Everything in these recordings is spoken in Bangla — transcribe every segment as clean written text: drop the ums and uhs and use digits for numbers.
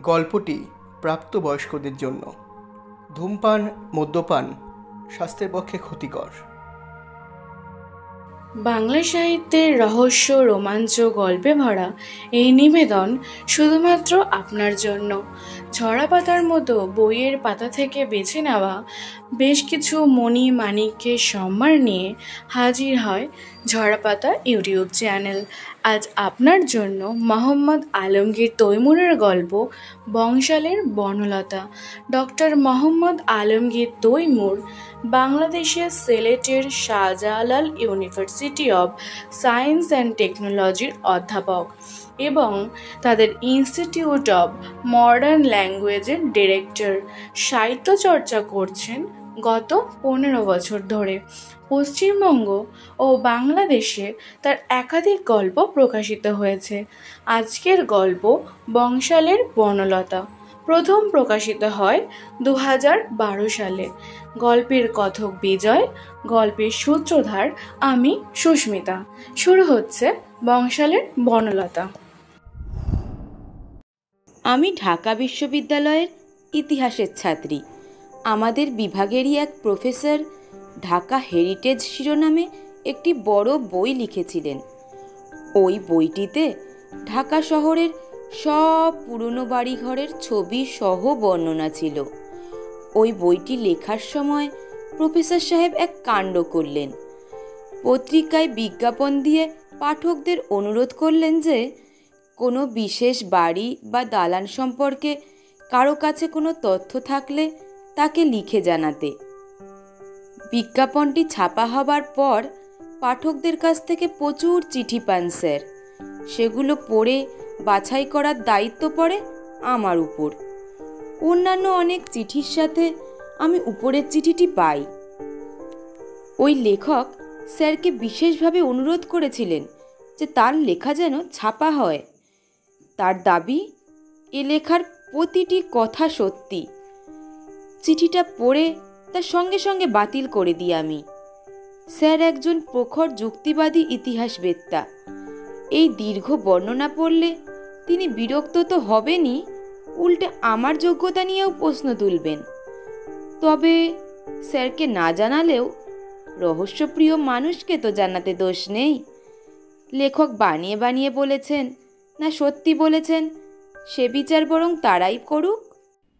গল্পটি প্রাপ্তবয়স্কদের জন্য। ধূমপান, মদ্যপান স্বাস্থ্যের পক্ষে ক্ষতিকর। বাংলা সাহিত্যের রহস্য, রোমাঞ্চ, গল্পে ভরা এই নিবেদন শুধুমাত্র আপনার জন্য। ঝরা মতো বইয়ের পাতা থেকে বেছে নেওয়া বেশ কিছু মণি মাণিক্যের সম্ভার নিয়ে হাজির হয় ঝরাপাতা ইউটিউব চ্যানেল। আজ আপনার জন্য মোহাম্মদ আলমগীর তৈমুরের গল্প বংশালের বনলতা। ডক্টর মোহাম্মদ আলমগীর তৈমুর বাংলাদেশের সিলেটের Shahjalal university of science and টেকনোলজির অধ্যাপক এবং তাদের ইনস্টিটিউট অব মডার্ন ল্যাঙ্গুয়েজের ডিরেক্টর। সাহিত্য চর্চা করছেন গত 15 বছর ধরে। পশ্চিমবঙ্গ ও বাংলাদেশে তার একাধিক গল্প প্রকাশিত হয়েছে। আজকের গল্প বংশালের বনলতা প্রথম প্রকাশিত হয় 2012 সালে। গল্পের কথক বিজয়, গল্পের সূত্রধার আমি সুস্মিতা। শুরু হচ্ছে বংশালের বনলতা। আমি ঢাকা বিশ্ববিদ্যালয়ের ইতিহাসের ছাত্রী। আমাদের বিভাগেরই এক প্রফেসর ঢাকা হেরিটেজ শিরোনামে একটি বড় বই লিখেছিলেন। ওই বইটিতে ঢাকা শহরের সব পুরনো বাড়িঘরের ছবি সহ বর্ণনা ছিল। ওই বইটি লেখার সময় প্রফেসর সাহেব এক কাণ্ড করলেন। পত্রিকায় বিজ্ঞাপন দিয়ে পাঠকদের অনুরোধ করলেন যে কোনো বিশেষ বাড়ি বা দালান সম্পর্কে কারো কাছে কোনো তথ্য থাকলে তাকে লিখে জানাতে। বিজ্ঞাপনটি ছাপা হবার পর পাঠকদের কাছ থেকে প্রচুর চিঠি পান স্যার। সেগুলো পড়ে বাছাই করার দায়িত্ব পড়ে আমার উপর। অন্যান্য অনেক চিঠির সাথে আমি উপরের চিঠিটি পাই। ওই লেখক স্যারকে বিশেষভাবে অনুরোধ করেছিলেন যে তার লেখা যেন ছাপা হয়। তার দাবি এ লেখার প্রতিটি কথা সত্যি। চিঠিটা পড়ে তার সঙ্গে সঙ্গে বাতিল করে দিই আমি। স্যার একজন প্রখর যুক্তিবাদী ইতিহাসবেত্তা। এই দীর্ঘ বর্ণনা পড়লে তিনি বিরক্ত তো হবেনই, উল্টে আমার যোগ্যতা নিয়েও প্রশ্ন তুলবেন। তবে স্যারকে না জানালেও রহস্যপ্রিয় মানুষকে তো জানাতে দোষ নেই। লেখক বানিয়ে বানিয়ে বলেছেন না সত্যি বলেছেন সে বিচার বরং তারাই করুক।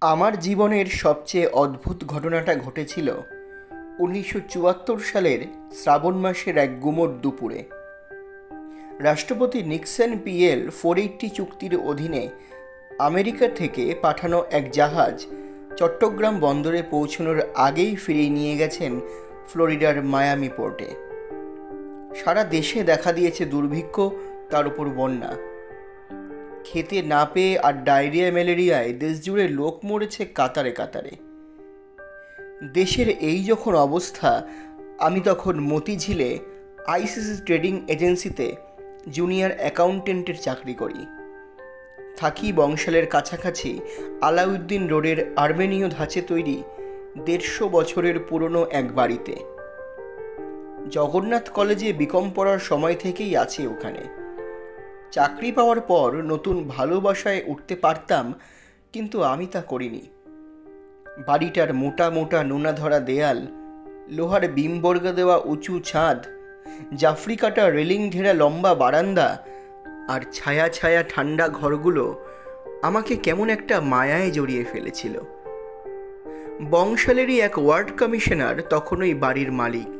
আমার জীবনের সবচেয়ে অদ্ভুত ঘটনাটা ঘটেছিল 1974 সালের শ্রাবণ মাসের এক গুমোট দুপুরে। রাষ্ট্রপতি নিক্সন PL 480 চুক্তির অধীনে আমেরিকা থেকে পাঠানো এক জাহাজ চট্টগ্রাম বন্দরে পৌঁছানোর আগেই ফিরিয়ে নিয়ে গেছেন ফ্লোরিডার মায়ামি পোর্টে। সারা দেশে দেখা দিয়েছে দুর্ভিক্ষ, তার উপর বন্যা। খেতে না পেয়ে আর ডায়রিয়া ম্যালেরিয়ায় দেশ জুড়ে লোক মরেছে কাতারে কাতারে। দেশের এই যখন অবস্থা, আমি তখন মতিঝিলে ICC ট্রেডিং এজেন্সিতে জুনিয়র অ্যাকাউন্টেন্টের চাকরি করি। থাকি বংশালের কাছাকাছি আলাউদ্দিন রোডের আর্মেনীয় ধাঁচে তৈরি 150 বছরের পুরনো এক বাড়িতে। জগন্নাথ কলেজে বিকম পড়ার সময় থেকেই আছি ওখানে। চাকরি পাওয়ার পর নতুন ভালোবাসায় উঠতে পারতাম, কিন্তু আমি তা করিনি। বাড়িটার মোটা মোটা নোনা ধরা দেয়াল, লোহার বিমবর্গা দেওয়া উঁচু ছাদ, জাফরি কাটা রেলিং ঘেরা লম্বা বারান্দা আর ছায়া ছায়া ঠান্ডা ঘরগুলো আমাকে কেমন একটা মায়ায় জড়িয়ে ফেলেছিল। বংশালেরই এক ওয়ার্ড কমিশনার তখন ওই বাড়ির মালিক।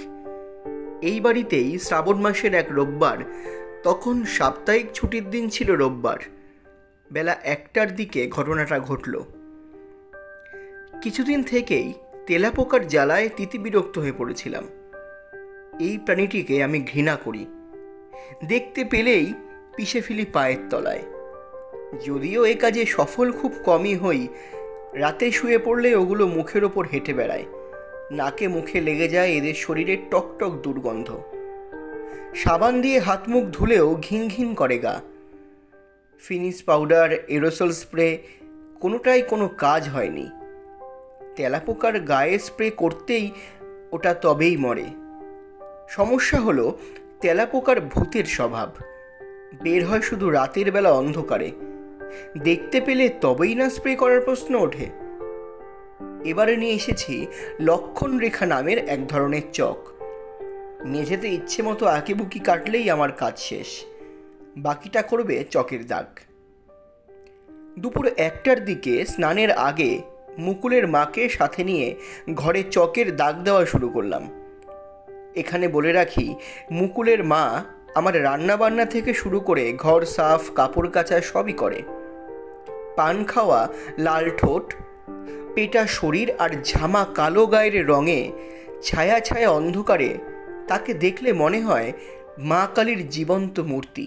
এই বাড়িতেই শ্রাবণ মাসের এক রোববার, তখন সাপ্তাহিক ছুটির দিন ছিল রোববার, বেলা 1টার দিকে ঘটনাটা ঘটল। কিছুদিন থেকেই তেলাপোকার জ্বালায় তিতিবিরক্ত হয়ে পড়েছিলাম। এই প্রাণীটিকে আমি ঘৃণা করি। দেখতে পেলেই পিষে ফেলি পায়ের তলায়। যদিও এ কাজে সফল খুব কমই হই। রাতে শুয়ে পড়লে ওগুলো মুখের ওপর হেঁটে বেড়ায়, নাকে মুখে লেগে যায় এদের শরীরের টকটক দুর্গন্ধ। সাবান দিয়ে হাত মুখ ধুলেও ঘিন ঘিন করে গা। ফিনিশ পাউডার, এরোসল স্প্রে কোনোটাই কোনো কাজ হয়নি। তেলাপোকার গায়ে স্প্রে করতেই ওটা তবেই মরে। সমস্যা হলো তেলাপোকার ভূতের স্বভাব, বের হয় শুধু রাতের বেলা অন্ধকারে, দেখতে পেলে তবেই না স্প্রে করার প্রশ্ন ওঠে। এবারে নিয়ে এসেছি লক্ষণ রেখা নামের এক ধরনের চক। মেঝেতে ইচ্ছে মতো আঁকিবুকি কাটলেই আমার কাজ শেষ, বাকিটা করবে চকের দাগ। দুপুর 1টার দিকে স্নানের আগে মুকুলের মাকে সাথে নিয়ে ঘরে চকের দাগ দেওয়া শুরু করলাম। এখানে বলে রাখি, মুকুলের মা আমার রান্নাবান্না থেকে শুরু করে ঘর সাফ, কাপড় কাচা সবই করে। পান খাওয়া, লাল ঠোঁট, পেটা শরীর আর ঝামা কালো গায়ের রঙে ছায়া ছায়া অন্ধকারে তাকে দেখলে মনে হয় মা কালীর জীবন্ত মূর্তি।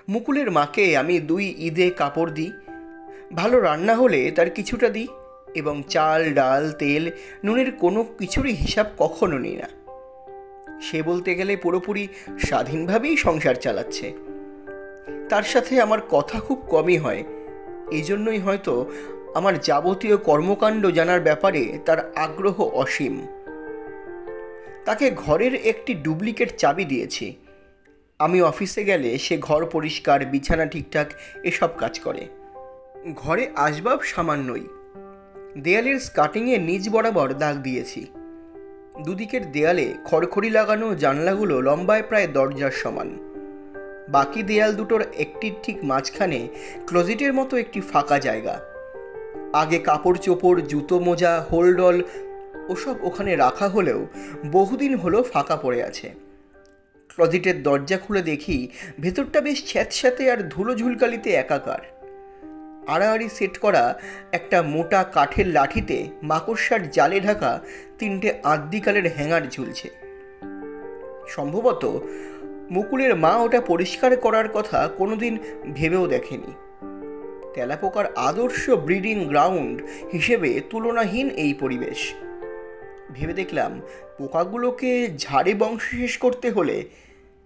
মুকুলের মাকে আমি 2 ঈদে কাপড় দিই, ভালো রান্না হলে তার কিছুটা দিই, এবং চাল, ডাল, তেল, নুনের কোনো কিছুরই হিসাব কখনো নিই না। সে বলতে গেলে পুরোপুরি স্বাধীনভাবেই সংসার চালাচ্ছে। তার সাথে আমার কথা খুব কমই হয়, এই জন্যই হয়তো আমার যাবতীয় কর্মকাণ্ড জানার ব্যাপারে তার আগ্রহ অসীম। তাকে ঘরের একটি ডুপ্লিকেট চাবি দিয়েছি। আমি অফিসে গেলে সে ঘর পরিষ্কার, বিছানা ঠিকঠাক এসব কাজ করে। ঘরে আসবাব সামান্যই। দেয়ালের স্কার্টিংয়ে নিচ বরাবর দাগ দিয়েছি। দুদিকের দেয়ালে খড়খড়ি লাগানো জানলাগুলো লম্বায় প্রায় দরজার সমান। বাকি দেয়াল দুটোর একটির ঠিক মাঝখানে ক্লোজেটের মতো একটি ফাঁকা জায়গা। আগে কাপড় চোপড়, জুতো, মোজা, হোলডল ওসব ওখানে রাখা হলেও বহুদিন হলো ফাঁকা পড়ে আছে। ক্লোজেটের দরজা খুলে দেখি ভেতরটা বেশ স্যাঁতস্যাঁতে আর ধুলো ঝুলকালিতে একাকার। আড়াআড়ি সেট করা একটা মোটা কাঠের লাঠিতে মাকড়সার জালে ঢাকা 3টে আদ্যিকালের হ্যাঙ্গার ঝুলছে। সম্ভবত মুকুলের মা ওটা পরিষ্কার করার কথা কোনোদিন ভেবেও দেখেনি। তেলাপোকার আদর্শ ব্রিডিং গ্রাউন্ড হিসেবে তুলনাহীন এই পরিবেশ। ভেবে দেখলাম, পোকাগুলোকে ঝাড়ে বংশ শেষ করতে হলে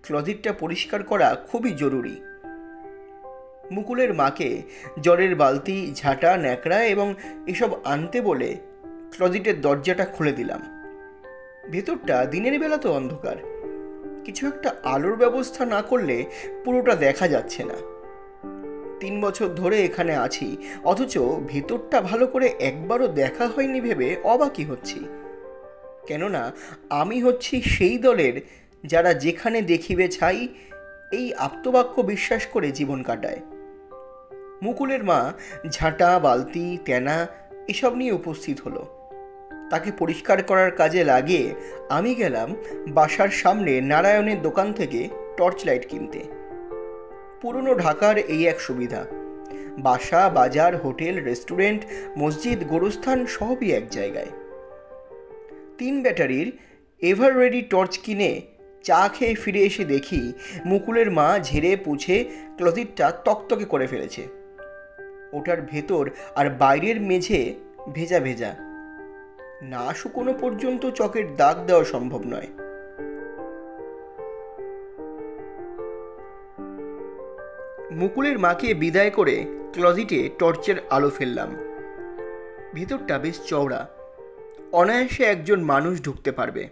ক্লোজেটটা পরিষ্কার করা খুবই জরুরি। মুকুলের মাকে জলের বালতি, ঝাঁটা, ন্যাকড়া এবং এসব আনতে বলে ক্লোজেটের দরজাটা খুলে দিলাম। ভেতরটা দিনের বেলা তো অন্ধকার, কিছু একটা আলোর ব্যবস্থা না করলে পুরোটা দেখা যাচ্ছে না। 3 বছর ধরে এখানে আছি, অথচ ভেতরটা ভালো করে একবারও দেখা হয়নি ভেবে অবাকই হচ্ছি। কেননা আমি হচ্ছি সেই দলের যারা যেখানে দেখিবে ছাই এই আপ্তবাক্য বিশ্বাস করে জীবন কাটায়। মুকুলের মা ঝাঁটা, বালতি, তেনা এসব নিয়ে উপস্থিত হলো। তাকে পরিষ্কার করার কাজে লাগিয়ে আমি গেলাম বাসার সামনে নারায়ণের দোকান থেকে টর্চ লাইট কিনতে। পুরনো ঢাকার এই এক সুবিধা, বাসা, বাজার, হোটেল, রেস্টুরেন্ট, মসজিদ, গোরস্থান সবই এক জায়গায়। 3 ব্যাটারির এভার রেডি টর্চ কিনে চা খেয়ে ফিরে এসে দেখি মুকুলের মা ঝেড়ে পুছে ক্লোজেটটা তকতকে করে ফেলেছে। ওটার ভেতর আর বাইরের মেঝে ভেজা ভেজা, না শুকোনো পর্যন্ত চকের দাগ দেওয়া সম্ভব নয়। মুকুলের মাকে বিদায় করে ক্লোজেটে টর্চের আলো ফেললাম। ভেতরটা বেশ চওড়া, অনায়াসে একজন মানুষ ঢুকতে পারবে।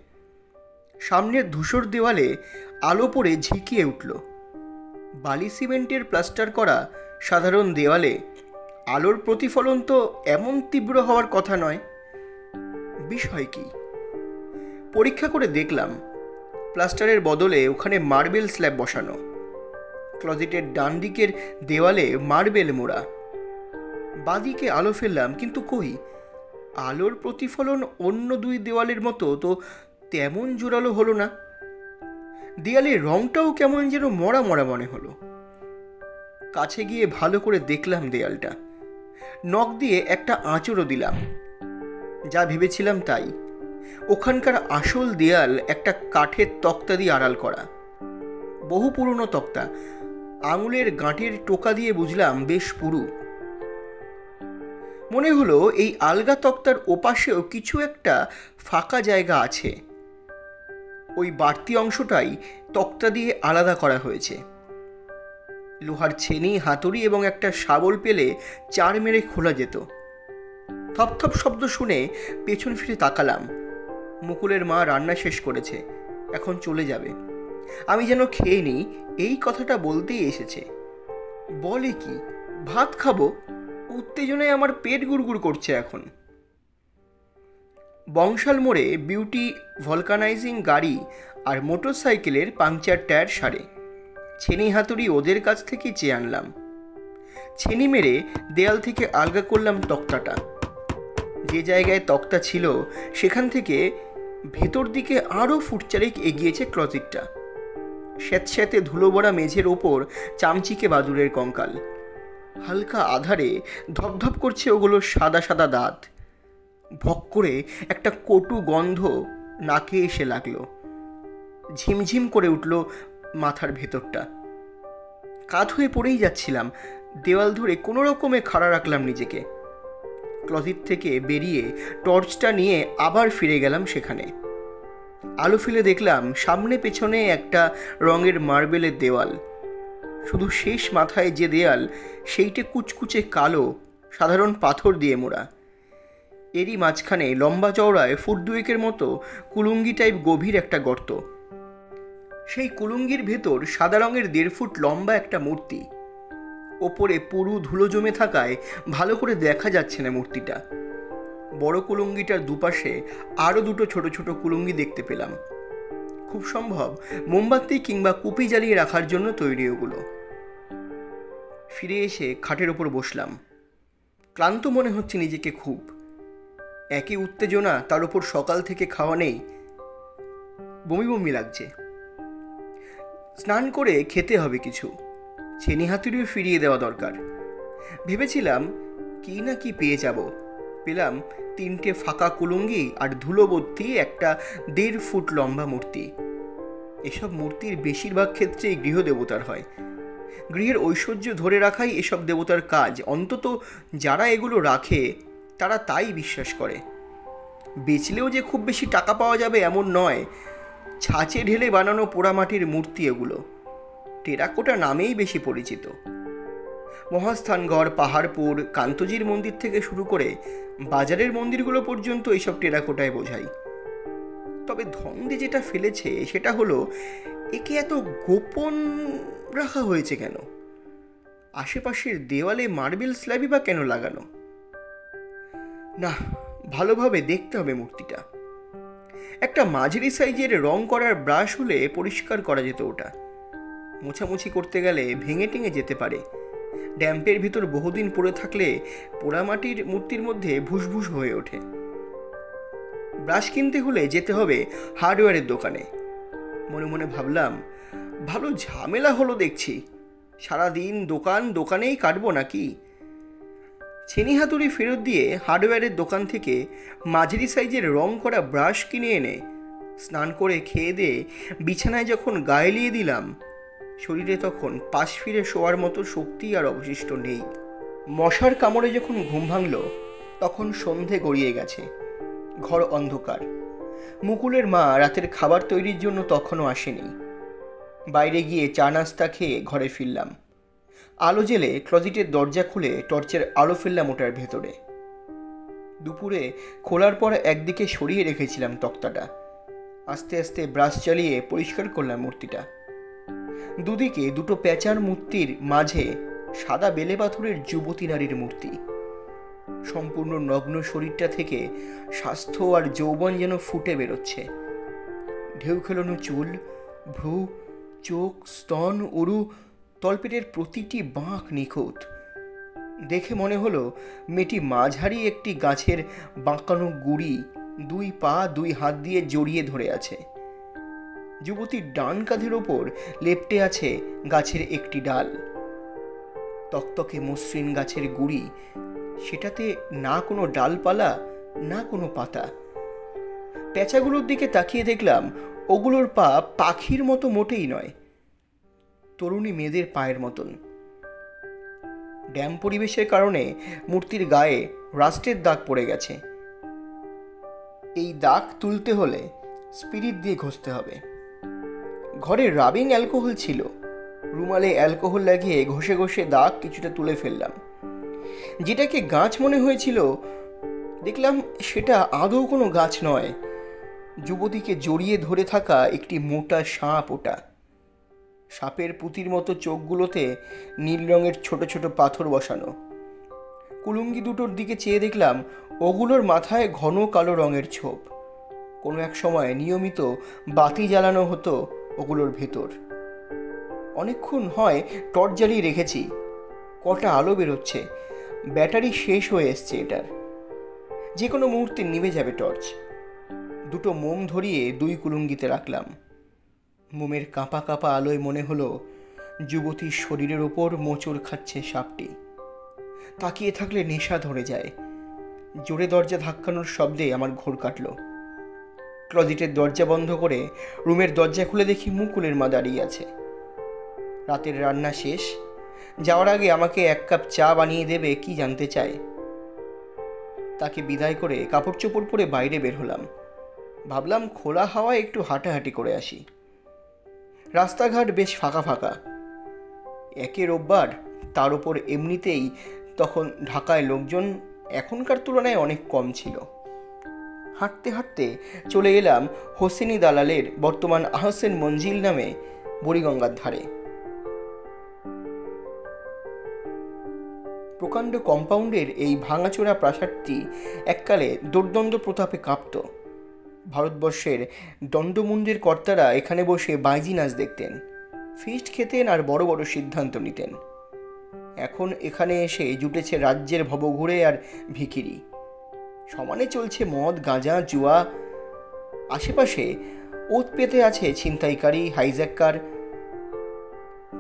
সামনের ধূসর দেওয়ালে আলো পড়ে ঝিকিয়ে উঠল। বালি সিমেন্টের প্লাস্টার করা সাধারণ দেওয়ালে আলোর প্রতিফলন তো এমন তীব্র হওয়ার কথা নয়। বিষয় কি? পরীক্ষা করে দেখলাম, প্লাস্টারের বদলে ওখানে মার্বেল স্ল্যাব বসানো। ক্লোজেটের ডান দিকের দেওয়ালে মার্বেল মোড়া। বাদিকে আলো ফেললাম, কিন্তু কই, আলোর প্রতিফলন অন্য 2 দেওয়ালের মতো তো তেমন জোরালো হলো না। দেয়ালের রংটাও কেমন যেন মরা মরা মনে হলো। কাছে গিয়ে ভালো করে দেখলাম দেয়ালটা, নখ দিয়ে একটা আঁচড়ও দিলাম। যা ভেবেছিলাম তাই, ওখানকার আসল দেয়াল একটা কাঠের তক্তা দিয়ে আড়াল করা। বহু পুরনো তক্তা, আঙুলের গাঁটের টোকা দিয়ে বুঝলাম বেশ পুরু। মনে হলো এই আলগা তক্তার ওপাশেও কিছু একটা ফাঁকা জায়গা আছে। ওই বাড়তি অংশটাই তক্তা দিয়ে আলাদা করা হয়েছে। লোহার ছেনি, হাতুড়ি এবং একটা শাবল পেলে চার মেরে খোলা যেত। থপথপ শব্দ শুনে পেছন ফিরে তাকালাম। মুকুলের মা রান্না শেষ করেছে, এখন চলে যাবে। আমি যেন খেয়ে নিই এই কথাটা বলতেই এসেছে। বলে কি, ভাত খাবো? উত্তেজনায় আমার পেট গুড়গুড় করছে এখন। বংশাল মোড়ে বিউটি ভলকানাইজিং গাড়ি আর মোটরসাইকেলের পাংচার টায়ার সারে ছেনি হাতুড়ি ওদের কাছ থেকেই চেয়ে আনলাম। ছেনি মেরে দেয়াল থেকে আলগা করলাম তক্তাটা। যে জায়গায় তক্তা ছিল সেখান থেকে ভেতর দিকে আরও ফুটচারেক এগিয়েছে ক্লজিটটা। স্যাঁতস্যাঁতে ধুলোভরা মেঝের ওপর চামচিকে বাদুড়ের কঙ্কাল। হালকা আধারে ধপধপ করছে ওগুলোর সাদা সাদা দাঁত। ভক করে একটা কটু গন্ধ নাকে এসে লাগলো। ঝিমঝিম করে উঠল মাথার ভেতরটা। কাত হয়ে পড়েই যাচ্ছিলাম। দেওয়াল ধরে কোনো রকমে খাড়া রাখলাম নিজেকে। ক্লজিট থেকে বেরিয়ে টর্চটা নিয়ে আবার ফিরে গেলাম সেখানে। আলো ফেলে দেখলাম সামনে পেছনে একটা রঙের মার্বেলের দেওয়াল। শুধু শেষ মাথায় যে দেয়াল, সেইটে কুচকুচে কালো সাধারণ পাথর দিয়ে মোড়া। এরই মাঝখানে লম্বা চওড়ায় ফুট 2 মতো কুলুঙ্গি টাইপ গভীর একটা গর্ত। সেই কুলুঙ্গির ভেতর সাদা রঙের 1.5 ফুট লম্বা একটা মূর্তি। ওপরে পুরু ধুলো জমে থাকায় ভালো করে দেখা যাচ্ছে না মূর্তিটা। বড় কুলুঙ্গিটার দুপাশে আরও 2টো ছোট ছোট কুলুঙ্গি দেখতে পেলাম। খুব সম্ভব মোমবাতি কিংবা কুপি জ্বালিয়ে রাখার জন্য তৈরি ওগুলো। ফিরে এসে খাটের ওপর বসলাম। ক্লান্ত মনে হচ্ছে নিজেকে খুব। একই উত্তেজনা, তার উপর সকাল থেকে খাওয়া নেই। বমি বমি লাগছে। স্নান করে খেতে হবে কিছু। ছেনি হাতুড়িও ফিরিয়ে দেওয়া দরকার। ভেবেছিলাম কি না কি পেয়ে যাব। পেলাম 3টে ফাঁকা কুলুঙ্গি আর ধুলোবর্তী একটা 1.5 ফুট লম্বা মূর্তি। এসব মূর্তির বেশিরভাগ ক্ষেত্রেই গৃহদেবতার হয়। গৃহের ঐশ্বর্য ধরে রাখাই এসব দেবতার কাজ। অন্তত যারা এগুলো রাখে তারা তাই বিশ্বাস করে। বেচলেও যে খুব বেশি টাকা পাওয়া যাবে এমন নয়। ছাঁচে ঢেলে বানানো পোড়ামাটির মূর্তি এগুলো। টেরাকোটা নামেই বেশি পরিচিত। মহাস্থানগড়, পাহাড়পুর, কান্তজির মন্দির থেকে শুরু করে বাজারের মন্দিরগুলো পর্যন্ত এইসব টেরাকোটায় বোঝাই। তবে ধন্দে যেটা ফেলেছে সেটা হলো, একে এত গোপন রাখা হয়েছে কেন? আশেপাশের দেওয়ালে মার্বেল স্ল্যাবই বা কেন লাগানো? না, ভালোভাবে দেখতে হবে মূর্তিটা। একটা মাঝারি সাইজের রং করার ব্রাশ হলে পরিষ্কার করা যেত ওটা। মোছামুছি করতে গেলে ভেঙে টেঙে যেতে পারে। ড্যাম্পের ভিতর বহুদিন পড়ে থাকলে পোড়ামাটির মূর্তির মধ্যে ভুসভুস হয়ে ওঠে। ব্রাশ কিনতে হলে যেতে হবে হার্ডওয়্যারের দোকানে। মনে মনে ভাবলাম, ভালো ঝামেলা হলো দেখছি। সারাদিন দোকানেই কাটবো নাকি? ছেনি হাতুড়ি ফেরত দিয়ে হার্ডওয়্যারের দোকান থেকে মাঝারি সাইজের রং করা ব্রাশ কিনে এনে স্নান করে খেয়ে দিয়ে বিছানায় যখন গায়ে লিয়ে দিলাম, শরীরে তখন পাশ ফিরে শোয়ার মতো শক্তি আর অবশিষ্ট নেই। মশার কামড়ে যখন ঘুম ভাঙল তখন সন্ধে গড়িয়ে গেছে। ঘর অন্ধকার। মুকুলের মা রাতের খাবার তৈরির জন্য তখনও আসেনি। বাইরে গিয়ে চা নাস্তা খেয়ে ঘরে ফিরলাম। আলো জেলে ক্লজিটের দরজা খুলে টর্চের আলো ফেললাম ওটার ভেতরে। দুপুরে খোলার পর একদিকে সরিয়ে রেখেছিলাম তক্তাটা। আস্তে আস্তে ব্রাশ চালিয়ে পরিষ্কার করলাম মূর্তিটা। দুদিকে 2টো প্যাঁচার মূর্তির মাঝে সাদা বেলে পাথরের যুবতী নারীর মূর্তি। সম্পূর্ণ নগ্ন শরীরটা থেকে স্বাস্থ্য আর যৌবন যেন ফুটে বেরোচ্ছে। ঢেউ খেলানো চুল, ভ্রু, চোখ, স্তন, উরু, তলপেটের প্রতিটি বাঁক নিখুঁত। দেখে মনে হলো মেয়েটি মাঝারি একটি গাছের বাঁকানো গুড়ি 2 পা 2 হাত দিয়ে জড়িয়ে ধরে আছে। যুবতীর ডান কাঁধের ওপর লেপ্টে আছে গাছের একটি ডাল। তকতকে মসৃণ গাছের গুড়ি, সেটাতে না কোনো ডালপালা না কোনো পাতা। প্যাঁচাগুলোর দিকে তাকিয়ে দেখলাম ওগুলোর পা পাখির মতো মোটেই নয়, তরুণী মেয়েদের পায়ের মতন। ড্যাম পরিবেশের কারণে মূর্তির গায়ে রাস্টের দাগ পড়ে গেছে। এই দাগ তুলতে হলে স্পিরিট দিয়ে ঘষতে হবে। ঘরে রাবিং অ্যালকোহল ছিল। রুমালে অ্যালকোহল লাগিয়ে ঘষে ঘষে দাগ কিছুটা তুলে ফেললাম। যেটাকে গাছ মনে হয়েছিল দেখলাম সেটা আদৌ কোনো গাছ নয়। যুবতীকে জড়িয়ে ধরে থাকা একটি মোটা সাপ ওটা। সাপের পুঁতির মতো চোখগুলোতে নীল রঙের ছোট ছোট পাথর বসানো। কুলুঙ্গি দুটোর দিকে চেয়ে দেখলাম ওগুলোর মাথায় ঘন কালো রঙের ছোপ। কোনো এক সময় নিয়মিত বাতি জ্বালানো হতো ওগুলোর ভেতর। অনেকক্ষণ হয় টর্চ জ্বালিয়ে রেখেছি, কটা আলো বেরোচ্ছে, ব্যাটারি শেষ হয়ে এসছে এটার, যে কোনো মুহূর্তে নিভে যাবে টর্চ। দুটো মোম ধরিয়ে 2 কুলুঙ্গিতে রাখলাম। মোমের কাঁপা কাঁপা আলোয় মনে হলো যুবতীর শরীরের ওপর মোচড় খাচ্ছে সাপটি। তাকিয়ে থাকলে নেশা ধরে যায়। জোরে দরজা ধাক্কানোর শব্দে আমার ঘোর কাটল। ক্লজিটের দরজা বন্ধ করে রুমের দরজা খুলে দেখি মুকুলের মা দাঁড়িয়ে আছে। রাতের রান্না শেষ, যাওয়ার আগে আমাকে 1 কাপ চা বানিয়ে দেবে কি জানতে চায়। তাকে বিদায় করে কাপড় চোপড় পরে বাইরে বের হলাম। ভাবলাম খোলা হাওয়ায় একটু হাঁটাহাঁটি করে আসি। রাস্তাঘাট বেশ ফাঁকা ফাঁকা। একে রোববার, তার উপর এমনিতেই তখন ঢাকায় লোকজন এখনকার তুলনায় অনেক কম ছিল। হাঁটতে হাঁটতে চলে এলাম হোসেনি দালালের বর্তমান আহসেন মঞ্জিল নামে বুড়িগঙ্গার ধারে। প্রকাণ্ড কম্পাউন্ডের এই ভাঙাচোরা প্রাসাদটি এককালে দুর্দণ্ড প্রতাপে কাঁপত। ভারতবর্ষের দণ্ডমুণ্ডের কর্তারা এখানে বসে বাইজি নাচ দেখতেন, ফিস্ট খেতেন আর বড় বড় সিদ্ধান্ত নিতেন। এখন এখানে এসে জুটেছে রাজ্যের ভবঘুরে আর ভিখিরি। সমানে চলছে মদ, গাঁজা, জুয়া। আশেপাশে ওত পেতে আছে ছিনতাইকারী, হাইজ্যাকার।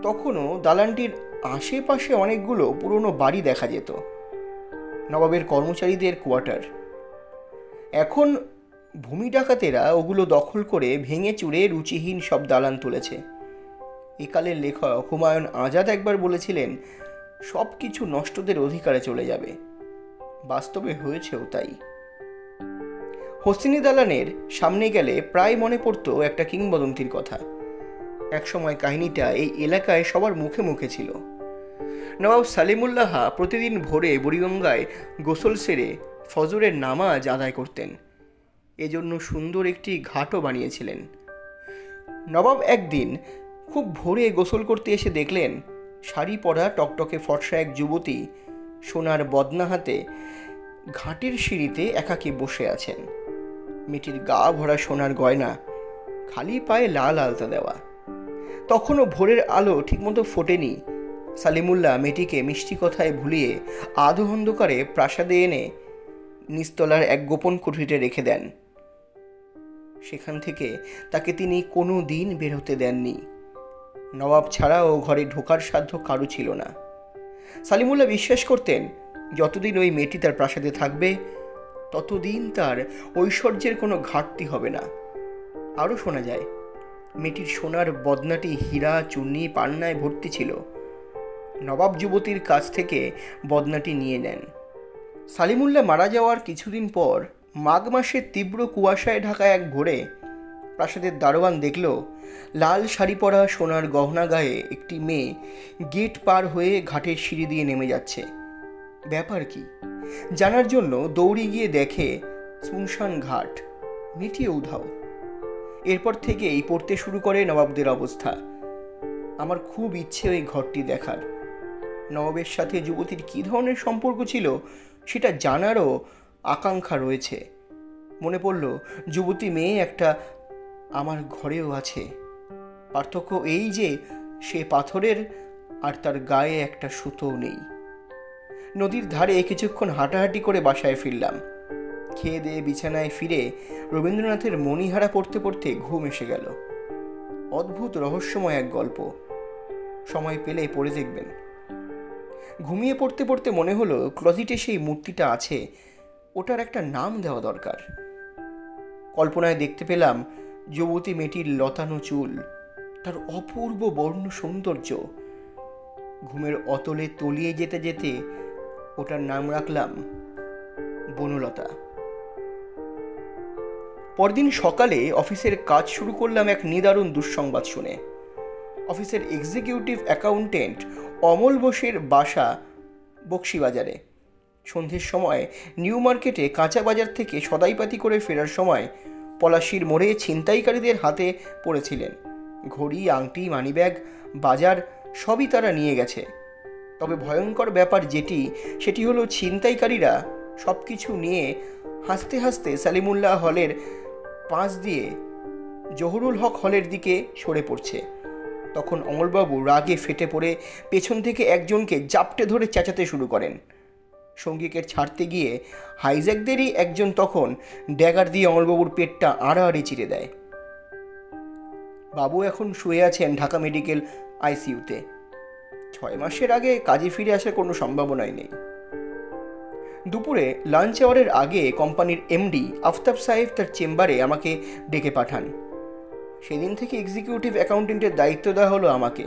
তখনও দালানটির আশেপাশে অনেকগুলো পুরনো বাড়ি দেখা যেত, নবাবের কর্মচারীদের কোয়ার্টার। এখন ভূমি ডাকাতেরা ওগুলো দখল করে ভেঙে চুরে রুচিহীন সব দালান তুলেছে। একালের লেখক হুমায়ুন আজাদ একবার বলেছিলেন, সব কিছু নষ্টদের অধিকারে চলে যাবে। বাস্তবে হয়েছেও তাই। হোসেনি দালানের সামনে গেলে প্রায় মনে পড়তো একটা কিংবদন্তির কথা। একসময় কাহিনীটা এই এলাকায় সবার মুখে মুখে ছিল। নবাব সালিমুল্লাহ প্রতিদিন ভোরে বুড়িগঙ্গায় গোসল সেরে ফজরের নামাজ আদায় করতেন। এজন্য সুন্দর একটি ঘাটও বানিয়েছিলেন। নবাব একদিন খুব ভোরে গোসল করতে এসে দেখলেন শাড়ি পরা টকটকে ফর্সা এক যুবতী সোনার বদনা হাতে ঘাটের সিঁড়িতে একাকী বসে আছেন। মেয়েটির গা ভরা সোনার গয়না, খালি পায়ে লাল আলতা দেওয়া। তখনও ভোরের আলো ঠিকমতো ফোটেনি। সালিমুল্লাহ মেয়েটিকে মিষ্টি কথায় ভুলিয়ে আধো অন্ধকারে প্রাসাদে এনে নিস্তলার এক গোপন কুঠিরে রেখে দেন। সেখান থেকে তাকে তিনি কোনো দিন বের হতে দেননি। নবাব ছাড়াও ঘরে ঢোকার সাধ্য কারু ছিল না। সালিমুল্লাহ বিশ্বাস করতেন, যতদিন ওই মেয়েটি তার প্রাসাদে থাকবে ততদিন তার ঐশ্বর্যের কোনো ঘাটতি হবে না। আরও শোনা যায়, মেয়েটির সোনার বদনাটি হীরা, চুন্নি, পান্নায় ভর্তি ছিল। নবাব যুবতীর কাছ থেকে বদনাটি নিয়ে নেন। সালিমুল্লাহ মারা যাওয়ার কিছুদিন পর মাঘ মাসের তীব্র কুয়াশায় ঢাকা এক ভোরে প্রাসাদের দারোয়ান দেখল লাল শাড়ি পরা সোনার গহনা গায়ে একটি মেয়ে গেট পার হয়ে ঘাটের সিঁড়ি দিয়ে নেমে যাচ্ছে। ব্যাপার কি জানার জন্য দৌড়ে গিয়ে দেখে শুনশান ঘাট, মিটিয়ে উধাও। এরপর থেকেই পড়তে শুরু করে নবাবদের অবস্থা। আমার খুব ইচ্ছে ওই ঘরটি দেখার। নবাবের সাথে যুবতীর কী ধরনের সম্পর্ক ছিল সেটা জানারও আকাঙ্ক্ষা রয়েছে। মনে পড়ল যুবতী মেয়ে একটা আমার ঘরেও আছে। পার্থক্য এই যে সে পাথরের আর তার গায়ে একটা সুতোও নেই। নদীর ধারে কিছুক্ষণ হাঁটাহাঁটি করে বাসায় ফিরলাম। খেয়ে দিয়ে বিছানায় ফিরে রবীন্দ্রনাথের মণিহারা পড়তে পড়তে ঘুম এসে গেল। অদ্ভুত রহস্যময় এক গল্প, সময় পেলে পড়ে দেখবেন। ঘুমিয়ে পড়তে পড়তে মনে হলো ক্লজিটে সেই মূর্তিটা আছে, ওটার একটা নাম দেওয়া দরকার। কল্পনায় দেখতে পেলাম যুবতী মেয়েটির লতানো চুল, তার অপূর্ব বর্ণ সৌন্দর্য। ঘুমের অতলে তলিয়ে যেতে যেতে ওটার নাম রাখলাম বনলতা। পরদিন সকালে অফিসের কাজ শুরু করলাম এক নিদারুণ দুঃসংবাদ শুনে। অফিসের এক্সিকিউটিভ অ্যাকাউন্টেন্ট অমল বোসের বাসা বক্সিবাজারে। সন্ধ্যের সময় নিউ মার্কেটে কাঁচা বাজার থেকে সদাইপাতি করে ফেরার সময় পলাশির মোড়ে ছিনতাইকারীদের হাতে পড়েছিলেন ঘড়ি, আংটি, মানিব্যাগ বাজার সবই তারা নিয়ে গেছে। তবে ভয়ঙ্কর ব্যাপার সেটি হলো ছিনতাইকারীরা সব কিছু নিয়ে হাসতে হাসতে সালিমুল্লাহ হলের পাশ দিয়ে জহুরুল হক হলের দিকে সরে পড়ছে। তখন অমলবাবু রাগে ফেটে পড়ে পেছন থেকে একজনকে জাপটে ধরে চেঁচাতে শুরু করেন। সঙ্গীকে ছাড়তে গিয়ে হাইজ্যাকদেরই একজন তখন ড্যাগার দিয়ে অমলবাবুর পেটটা আড়াআড়ি চিরে দেয়। বাবু এখন শুয়ে আছেন ঢাকা মেডিকেল আইসিইউতে। 6 মাসের আগে কাজে ফিরে আসার কোনো সম্ভাবনাই নেই। দুপুরে লাঞ্চ আওয়ারের আগে কোম্পানির এমডি আফতাব সাহেব তার চেম্বারে আমাকে ডেকে পাঠান। সেদিন থেকে এক্সিকিউটিভ অ্যাকাউন্টেন্টের দায়িত্ব দেওয়া হলো আমাকে।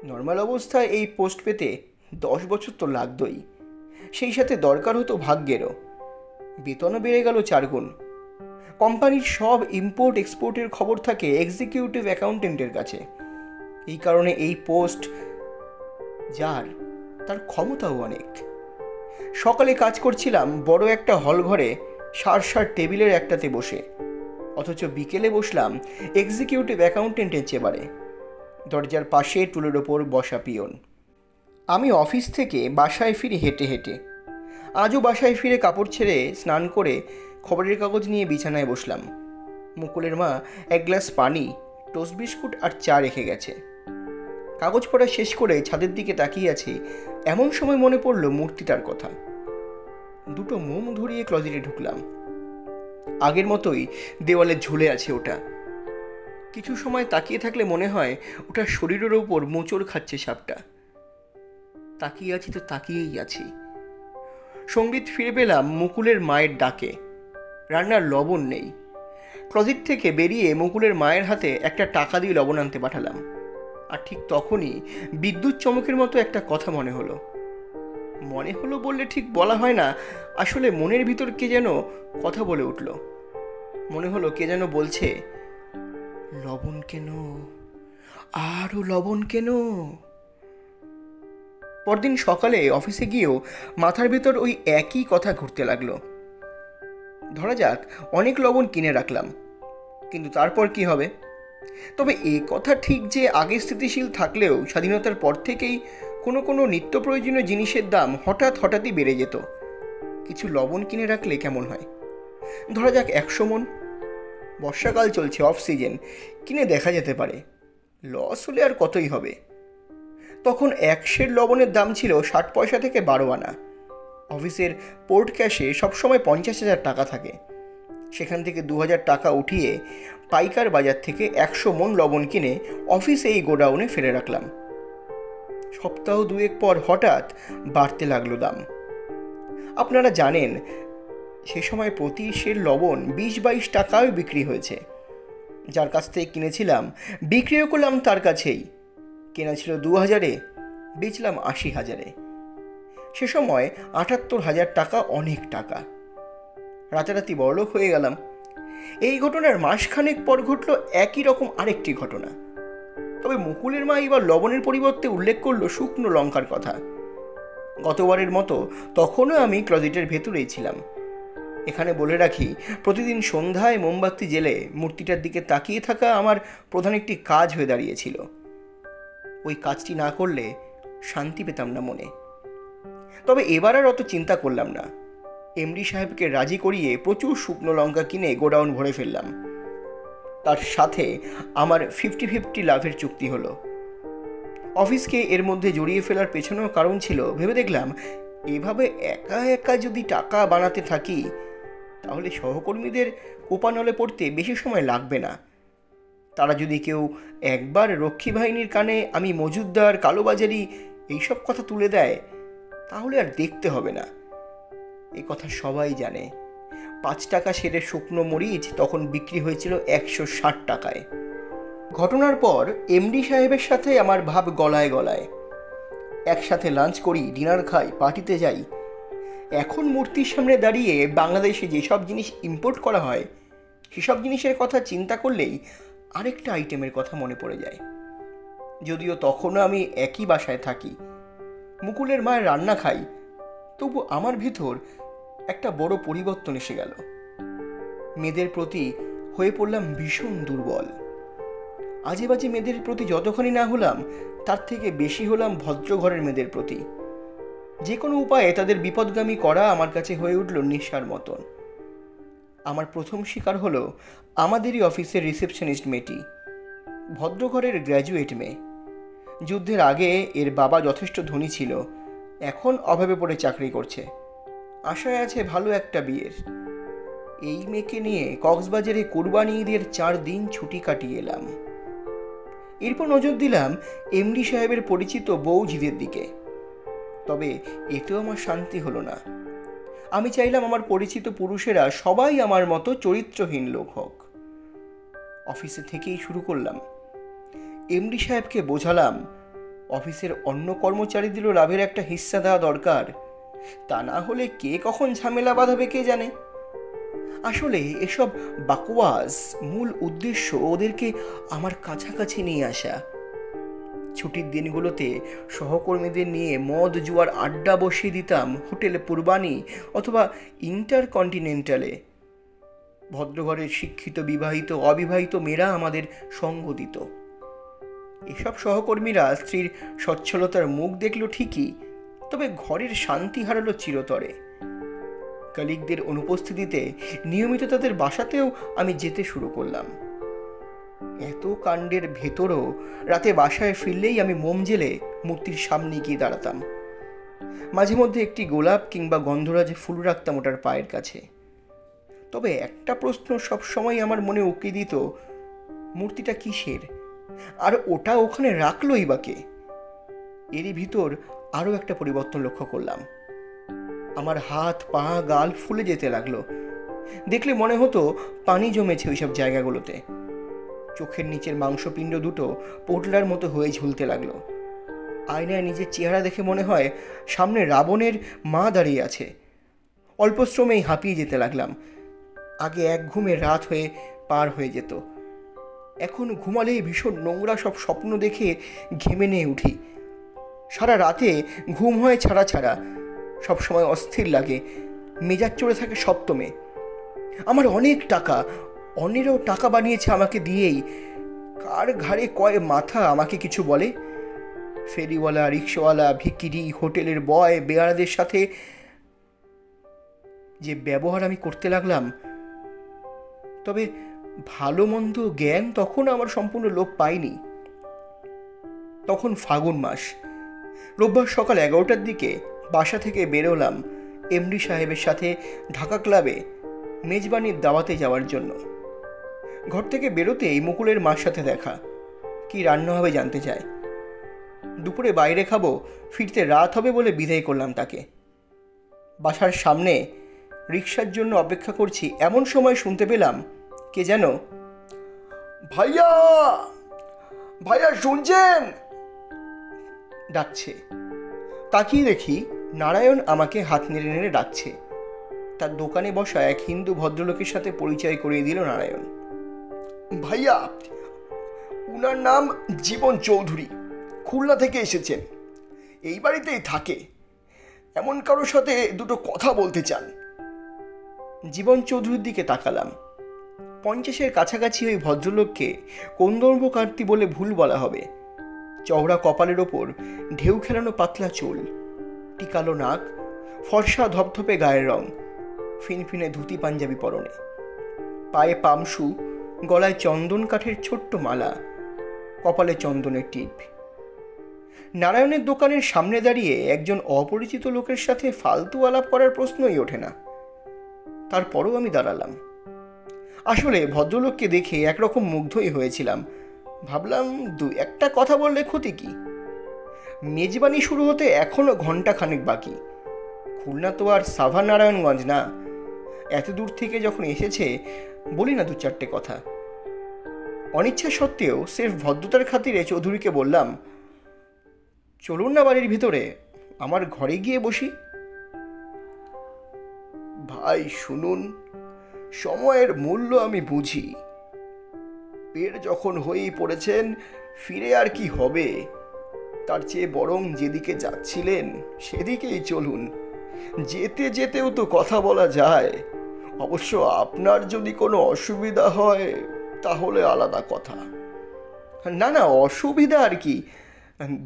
নর্মাল অবস্থায় এই পোস্ট পেতে 10 বছর তো লাগতই, সেই সাথে দরকার হতো ভাগ্যেরও। বেতনও বেড়ে গেল 4 গুণ। কোম্পানির সব ইম্পোর্ট এক্সপোর্টের খবর থাকে এক্সিকিউটিভ অ্যাকাউন্টেন্টের কাছে। এই কারণে এই পোস্ট যার, তার ক্ষমতাও অনেক। সকালে কাজ করছিলাম বড় একটা হল ঘরে সার টেবিলের একটাতে বসে, অথচ বিকেলে বসলাম এক্সিকিউটিভ অ্যাকাউন্টেন্টের চেম্বারে, দরজার পাশে টুলের ওপর বসা পিয়ন। আমি অফিস থেকে বাসায় ফিরে হেঁটে হেঁটে। আজও বাসায় ফিরে কাপড় ছেড়ে স্নান করে খবরের কাগজ নিয়ে বিছানায় বসলাম। মুকুলের মা 1 গ্লাস পানি, টোস্ট বিস্কুট আর চা রেখে গেছে। কাগজ পড়া শেষ করে ছাদের দিকে তাকিয়ে আছি, এমন সময় মনে পড়ল মূর্তিটার কথা। 2টো মোম ধরিয়ে ক্লোজেটে ঢুকলাম। আগের মতোই দেওয়ালে ঝুলে আছে ওটা। কিছু সময় তাকিয়ে থাকলে মনে হয় ওটা শরীরের উপর মোচড় খাচ্ছে সাপটা। তাকিয়ে আছি তো তাকিয়েই আছি। সঙ্গীত ফিরে পেলাম মুকুলের মায়ের ডাকে। রান্নার লবণ নেই। ক্লোজেট থেকে বেরিয়ে মুকুলের মায়ের হাতে একটা টাকা দিয়ে লবণ আনতে পাঠালাম। আর ঠিক তখনই বিদ্যুৎ চমকের মতো একটা কথা মনে হলো বললে ঠিক বলা হয় না, আসলে মনের ভিতর কে যেন কথা বলে উঠল। মনে হলো কে যেন বলছে, লবণ কেন, আরো লবণ কেন। পরদিন সকালে অফিসে গিয়েও মাথার ভেতর ওই একই কথা ঘুরতে লাগলো। ধরা যাক অনেক লবণ কিনে রাখলাম, কিন্তু তারপর কি হবে? তবে এ কথা ঠিক যে আগে স্থিতিশীল থাকলেও স্বাধীনতার পর থেকেই কোনো নিত্য প্রয়োজনীয় জিনিসের দাম হঠাৎই বেড়ে যেত। কিছু লবণ কিনে রাখলে কেমন হয়? ধরা যাক 100 মণ। বর্ষাকাল চলছে, অফ সিজন, কিনে দেখা যেতে পারে। লস হলে আর কতই হবে। তখন 1 সের লবণের দাম ছিল 60 পয়সা থেকে 12 আনা। অফিসের পোর্ট ক্যাশে সবসময় 50,000 টাকা থাকে। সেখান থেকে 2,000 টাকা উঠিয়ে পাইকার বাজার থেকে 100 মণ লবণ কিনে অফিসে এই গোডাউনে ফেলে রাখলাম। সপ্তাহ 2 পর হঠাৎ বাড়তে লাগলো দাম। আপনারা জানেন সে সময় প্রতি সের লবণ 20-22 টাকায় বিক্রি হয়েছে। যার কাছ থেকে কিনেছিলাম বিক্রিও করলাম তার কাছেই। কেনা ছিল 2,000-এ, বেচলাম 80,000-এ। সে সময় 78,000 টাকা অনেক টাকা। রাতারাতি বড়লোক হয়ে গেলাম। এই ঘটনার মাসখানেক পর ঘটল একই রকম আরেকটি ঘটনা। তবে মুকুলের মা এবার লবণের পরিবর্তে উল্লেখ করলো শুকনো লঙ্কার কথা। গতবারের মতো তখনও আমি ক্লোজেটের ভেতরেই ছিলাম। এখানে বলে রাখি, প্রতিদিন সন্ধ্যায় মোমবাতি জেলে মূর্তিটার দিকে তাকিয়ে থাকা আমার প্রধান একটি কাজ হয়ে দাঁড়িয়েছিল। ওই কাজটি না করলে শান্তি পেতাম না মনে। তবে এবার আর অত চিন্তা করলাম না। এমডি সাহেবকে রাজি করিয়ে প্রচুর শুকনো লঙ্কা কিনে গোডাউন ভরে ফেললাম। তার সাথে আমার 50-50 লাভের চুক্তি হলো। অফিসকে এর মধ্যে জড়িয়ে ফেলার পেছনেও কারণ ছিল, ভেবে দেখলাম এভাবে একা একা যদি টাকা বানাতে থাকি তাহলে সহকর্মীদের কোপানলে পড়তে বেশি সময় লাগবে না। তারা যদি কেউ একবার রক্ষী বাহিনীর কানে আমি মজুদদার, কালোবাজারি এইসব কথা তুলে দেয় তাহলে আর দেখতে হবে না। এই কথা সবাই জানে। 5 টাকা সেরের শুকনো মরিচ তখন বিক্রি হয়েছিল 160 টাকায়। ঘটনার পর এমডি সাহেবের সাথে আমার ভাব গলায় গলায়। একসাথে লাঞ্চ করি, ডিনার খাই, পার্টিতে যাই। এখন মূর্তির সামনে দাঁড়িয়ে বাংলাদেশে যেসব জিনিস ইম্পোর্ট করা হয় সেসব জিনিসের কথা চিন্তা করলেই আরেকটা আইটেমের কথা মনে পড়ে যায়। যদিও তখনও আমি একই বাসায় থাকি, মুকুলের মায়ের রান্না খাই, তবু আমার ভিতর একটা বড় পরিবর্তন এসে গেল। মেয়েদের প্রতি হয়ে পড়লাম ভীষণ দুর্বল। আজে বাজে মেয়েদের প্রতি যতখানি না হলাম, তার থেকে বেশি হলাম ভদ্র ঘরের মেয়েদের প্রতি। যে কোনো উপায়ে তাদের বিপদগামী করা আমার কাছে হয়ে উঠল নেশার মতন। আমার প্রথম শিকার হলো আমাদেরই অফিসের রিসেপশনিস্ট মেয়েটি। ভদ্রঘরের গ্র্যাজুয়েট মেয়ে। যুদ্ধের আগে এর বাবা যথেষ্ট ধনী ছিল, এখন অভাবে পড়ে চাকরি করছে, আশায় আছে ভালো একটা বিয়ের। এই মেয়েকে নিয়ে কক্সবাজারে কোরবানি ঈদের 4 দিন ছুটি কাটিয়ে এলাম। এরপর নজর দিলাম এমডি সাহেবের পরিচিত বৌঝিদের দিকে। তবে এতেও আমার শান্তি হলো না। আমি চাইলাম আমার পরিচিত পুরুষেরা সবাই আমার মতো চরিত্রহীন লোক হোক। অফিসে থেকেই শুরু করলাম। এমডি সাহেবকে বোঝালাম অফিসের অন্য কর্মচারীদেরও লাভের একটা হিস্সা দেওয়া দরকার, তা না হলে কে কখন ঝামেলা বাঁধাবে কে জানে। আসলে এসব বাকওয়াজ মূল উদ্দেশ্য ওদেরকে আমার কাছাকাছি নিয়ে আসা। ছুটির দিনগুলোতে সহকর্মীদের নিয়ে মদ জুয়ার আড্ডা বসিয়ে দিতাম হোটেলে পূর্বাণী অথবা ইন্টারকন্টিনেন্টালে। ভদ্রঘরের শিক্ষিত বিবাহিত অবিবাহিত মেয়েরা আমাদের সঙ্গ দিত। এসব সহকর্মীরা স্ত্রীর সচ্ছলতার মুখ দেখল ঠিকই, তবে ঘরের শান্তি হারালো চিরতরে। কলিগদের অনুপস্থিতিতে নিয়মিত তাদের বাসাতেও আমি যেতে শুরু করলাম। এত কাণ্ডের ভেতরও রাতে বাসায় ফিরলেই আমি মোম জেলে মূর্তির সামনে গিয়ে দাঁড়াতাম। মাঝে মধ্যে একটি গোলাপ কিংবা গন্ধরাজে ফুল রাখতাম ওটার পায়ের কাছে। তবে একটা প্রশ্ন সবসময় আমার মনে উকি দিত, মূর্তিটা কিসের, আর ওটা ওখানে রাখলোই বা কে? এরই ভিতর আরও একটা পরিবর্তন লক্ষ্য করলাম। আমার হাত পা গাল ফুলে যেতে লাগলো। দেখলে মনে হতো পানি জমেছে ওইসব জায়গাগুলোতে। চোখের নিচের মাংসপিণ্ড দুটো পোটলার মতো হয়ে ঝুলতে লাগলো। আয়নায় নিজের চেহারা দেখে মনে হয় সামনে রাবণের মা দাঁড়িয়ে আছে। অল্প শ্রমেই হাঁপিয়ে যেতে লাগলাম। আগে এক ঘুমে রাত হয়ে পার হয়ে যেত, এখন ঘুমালেই ভীষণ নোংরা সব স্বপ্ন দেখে ঘেমে নিয়ে উঠি। সারা রাতে ঘুম হয় ছাড়া ছাড়া, সবসময় অস্থির লাগে, মেজাজ চড়ে থাকে সপ্তমে। আমার অনেক টাকা, অন্যেরও টাকা বানিয়েছে আমাকে দিয়েই, কার ঘাড়ে কয় মাথা আমাকে কিছু বলে? ফেরিওয়ালা, রিক্সাওয়ালা, ভিকিরি, হোটেলের বয়, বেয়ারাদের সাথে যে ব্যবহার আমি করতে লাগলাম। তবে ভালো মন্দ জ্ঞান তখন আমার সম্পূর্ণ লোপ পায়নি। তখন ফাগুন মাস। রোববার সকাল 11টার দিকে বাসা থেকে বেরোলাম এমডি সাহেবের সাথে ঢাকা ক্লাবে মেজবানির দাওয়াতে যাওয়ার জন্য। ঘর থেকে বেরোতেই মুকুলের মার সাথে দেখা। কি রান্না হবে জানতে চায়। দুপুরে বাইরে খাবো, ফিরতে রাত হবে বলে বিদায় করলাম তাকে। বাসার সামনে রিক্সার জন্য অপেক্ষা করছি, এমন সময় শুনতে পেলাম কে যেন, ভাইয়া ভাইয়া শুনছেন ডাকছে। তাকিয়ে দেখি নারায়ণ আমাকে হাত নেড়ে নেড়ে ডাকছে। তার দোকানে বসা এক হিন্দু ভদ্রলোকের সাথে পরিচয় করিয়ে দিল নারায়ণ। ভাইয়া, উনার নাম জীবন চৌধুরী, খুলনা থেকে এসেছেন, এই বাড়িতেই থাকে, এমন কারোর সাথে দুটো কথা বলতে চান। জীবন চৌধুরীর দিকে তাকালাম। 50-এর কাছাকাছি ওই ভদ্রলোককে কন্দর্পকার্তি বলে ভুল বলা হবে। চওড়া কপালের ওপর ঢেউ খেলানো পাতলা চুল, টিকালো নাক, ফর্সা ধপধপে গায়ের রং, ফিনফিনে ধুতি পাঞ্জাবি পরনে, পায়ে পামশু, গলায় চন্দন কাঠের ছোট্ট মালা, কপালে চন্দনের টিপ। নারায়ণের দোকানের সামনে দাঁড়িয়ে একজন অপরিচিত লোকের সাথে ফালতু আলাপ করার প্রশ্নই ওঠে না। তারপরও আমি দাঁড়ালাম। আসলে ভদ্রলোককে দেখে একরকম মুগ্ধই হয়েছিলাম। ভাবলাম 2-1টা কথা বললে ক্ষতি কি? মেজবানি শুরু হতে এখনো ঘন্টাখানেক বাকি। খুলনা তো আর সাভার নারায়ণগঞ্জ না। এত দূর থেকে যখন এসেছে বলি না 2-4টে কথা। অনিচ্ছা সত্ত্বেও সির্ফ ভদ্রতার খাতিরে চৌধুরীকে বললাম, চলুন না বাড়ির ভিতরে, আমার ঘরে গিয়ে বসি। ভাই শুনুন, সময়ের মূল্য আমি বুঝি। পেট যখন হয়েই পড়েছেন, ফিরে আর কি হবে? তার চেয়ে বরং যেদিকে যাচ্ছিলেন সেদিকেই চলুন। যেতে যেতেও তো কথা বলা যায়। অবশ্য আপনার যদি কোনো অসুবিধা হয় তাহলে আলাদা কথা। না না, অসুবিধা আর কি।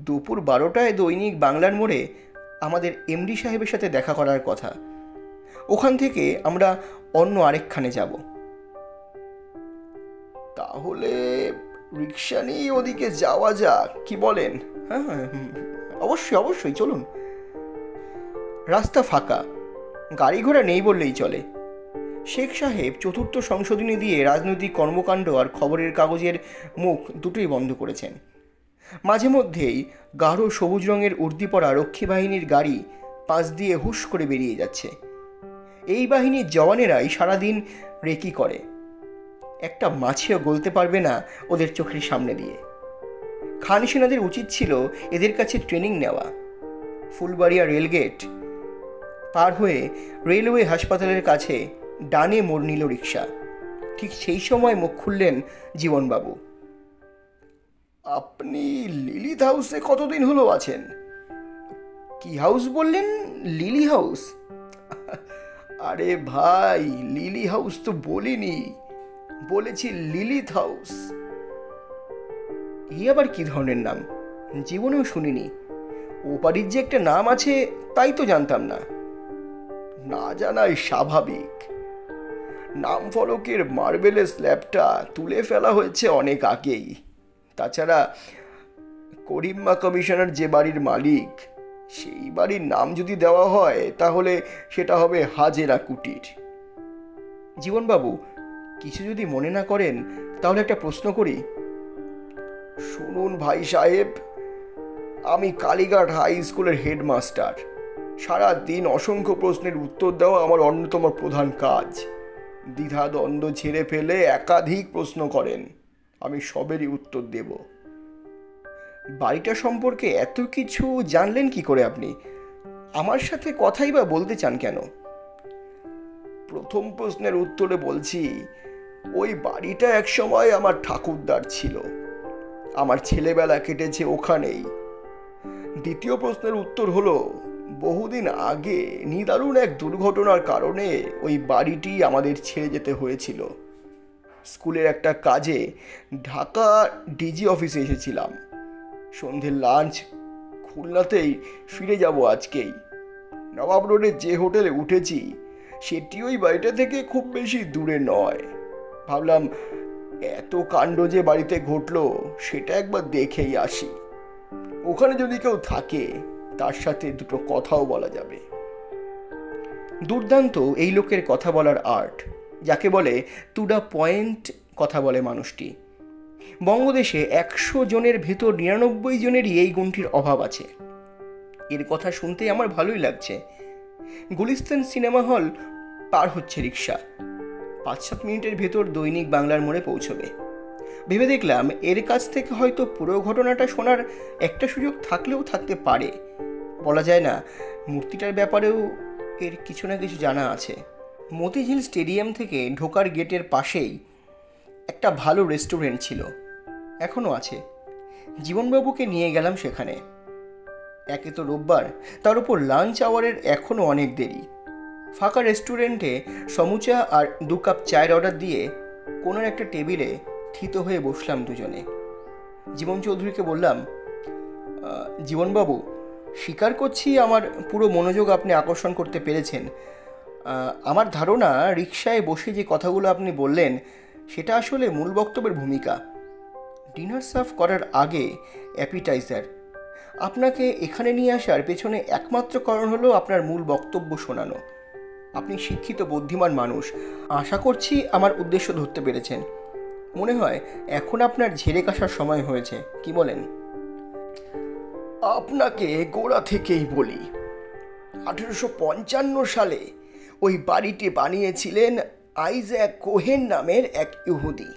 দুপুর 12টায় দৈনিক বাংলার মোড়ে আমাদের এমডি সাহেবের সাথে দেখা করার কথা। ওখান থেকে আমরা অন্য আরেকখানে যাব। তাহলে রিক্সা নিয়ে ওদিকে যাওয়া যাক, কি বলেন? হ্যাঁ, অবশ্যই অবশ্যই, চলুন। রাস্তা ফাঁকা, গাড়ি ঘোড়া নেই বললেই চলে। শেখ সাহেব চতুর্থ সংশোধনী দিয়ে রাজনৈতিক কর্মকাণ্ড আর খবরের কাগজের মুখ দুটোই বন্ধ করেছেন। মাঝে মধ্যেই গাঢ় সবুজ রঙের উর্দি পরা রক্ষী বাহিনীর গাড়ি পাশ দিয়ে হুশ করে বেরিয়ে যাচ্ছে। এই বাহিনীর জওয়ানেরাই সারাদিন রেকি করে, একটা মাছিও গলতে পারবে না ওদের চোখের সামনে দিয়ে। খান সেনাদের উচিত ছিল এদের কাছে ট্রেনিং নেওয়া। ফুলবাড়িয়া রেলগেট পার হয়ে রেলওয়ে হাসপাতালের কাছে ডানে মোড় নিল রিক্সা। ঠিক সেই সময় মুখ খুললেন জীবনবাবু। আপনি লিলি হাউসে কতদিন হলো আছেন? কি হাউস বললেন? Lily house? আরে ভাই, লিলি হাউস তো বলিনি, বলেছি লিলিথ হাউস। ই আবার কি ধরনের নাম? জীবনেও শুনিনি। ও বাড়ির যে একটা নাম আছে তাই তো জানতাম না। না জানাই স্বাভাবিক। নাম ফলকের মার্বেলের স্ল্যাবটা তুলে ফেলা হয়েছে অনেক আগেই। তাছাড়া করিম্মা কমিশনার যে বাড়ির মালিক, সেই বাড়ির নাম যদি দেওয়া হয় তাহলে সেটা হবে হাজেরা কুটির। জীবনবাবু, কিছু যদি মনে না করেন তাহলে একটা প্রশ্ন করি। শুনুন ভাই সাহেব, আমি কালীঘাট হাই স্কুলের হেডমাস্টার। সারা দিন অসংখ্য প্রশ্নের উত্তর দেওয়া আমার অন্যতম প্রধান কাজ। দ্বিধা দ্বন্দ্ব ছেড়ে ফেলে একাধিক প্রশ্ন করেন, আমি সবেরই উত্তর দেব। বাড়িটা সম্পর্কে এত কিছু জানলেন কি করে আপনি? আমার সাথে কথাই বা বলতে চান কেন? প্রথম প্রশ্নের উত্তরে বলছি, ওই বাড়িটা একসময় আমার ঠাকুরদার ছিল। আমার ছেলেবেলা কেটেছে ওখানেই। দ্বিতীয় প্রশ্নের উত্তর হলো, বহুদিন আগে নিদারুণ এক দুর্ঘটনার কারণে ওই বাড়িটি আমাদের ছেড়ে যেতে হয়েছিল। স্কুলের একটা কাজে ঢাকা ডিজি অফিসে এসেছিলাম। সন্ধ্যের লাঞ্চ খুলনাতেই ফিরে যাব আজকেই। নবাব রোডে যে হোটেলে উঠেছি সেটি ওই বাড়িটা থেকে খুব বেশি দূরে নয়। ভাবলাম এত কাণ্ড যে বাড়িতে ঘটলো সেটা একবার দেখেই আসি। ওখানে যদি কেউ থাকে তার সাথে দুটো কথাও বলা যাবে। দুর্দান্ত এই লোকের কথা বলার আর্ট, যাকে বলে টু দ্য পয়েন্ট কথা বলে মানুষটি। বঙ্গদেশে 100 জনের ভেতর 99 জনেরই এই গুণটির অভাব আছে। এর কথা শুনতে আমার ভালোই লাগছে। গুলিস্তান সিনেমা হল পার হচ্ছে রিক্সা। 5-7 মিনিটের ভেতর দৈনিক বাংলার মোড়ে পৌঁছবে। ভেবে দেখলাম এর কাছ থেকে হয়তো পুরো ঘটনাটা শোনার একটা সুযোগ থাকলেও থাকতে পারে। বলা যায় না, মূর্তিটার ব্যাপারেও এর কিছু না কিছু জানা আছে। মতিঝিল স্টেডিয়াম থেকে ঢোকার গেটের পাশেই একটা ভালো রেস্টুরেন্ট ছিল, এখনও আছে। জীবনবাবুকে নিয়ে গেলাম সেখানে। একে তো রোববার, তার উপর লাঞ্চ আওয়ারের এখনও অনেক দেরি। ফাঁকা রেস্টুরেন্টে সমুচা আর 2 কাপ চায়ের অর্ডার দিয়ে কোনোর একটা টেবিলে থিত হয়ে বসলাম দুজনে। জীবন চৌধুরীকে বললাম, জীবনবাবু, স্বীকার করছি আমার পুরো মনোযোগ আপনি আকর্ষণ করতে পেরেছেন। আমার ধারণা রিকশায় বসে যে কথাগুলো আপনি বললেন সেটা আসলে মূল বক্তব্যের ভূমিকা। ডিনার সার্ভ করার আগে অ্যাপিটাইজার। আপনাকে এখানে নিয়ে আসার পেছনে একমাত্র কারণ হলো আপনার মূল বক্তব্য শোনানো। আপনি শিক্ষিত বুদ্ধিমান মানুষ, আশা করছি আমার উদ্দেশ্য ধরতে পেরেছেন। মনে হয় এখন আপনার ঝেড়ে কাশার সময় হয়েছে, কি বলেন? আপনাকে গোড়া থেকেই বলি, 1855 সালে ওই বাড়িটি বানিয়েছিলেন আইজ্যাক কোহেন নামের এক ইহুদি।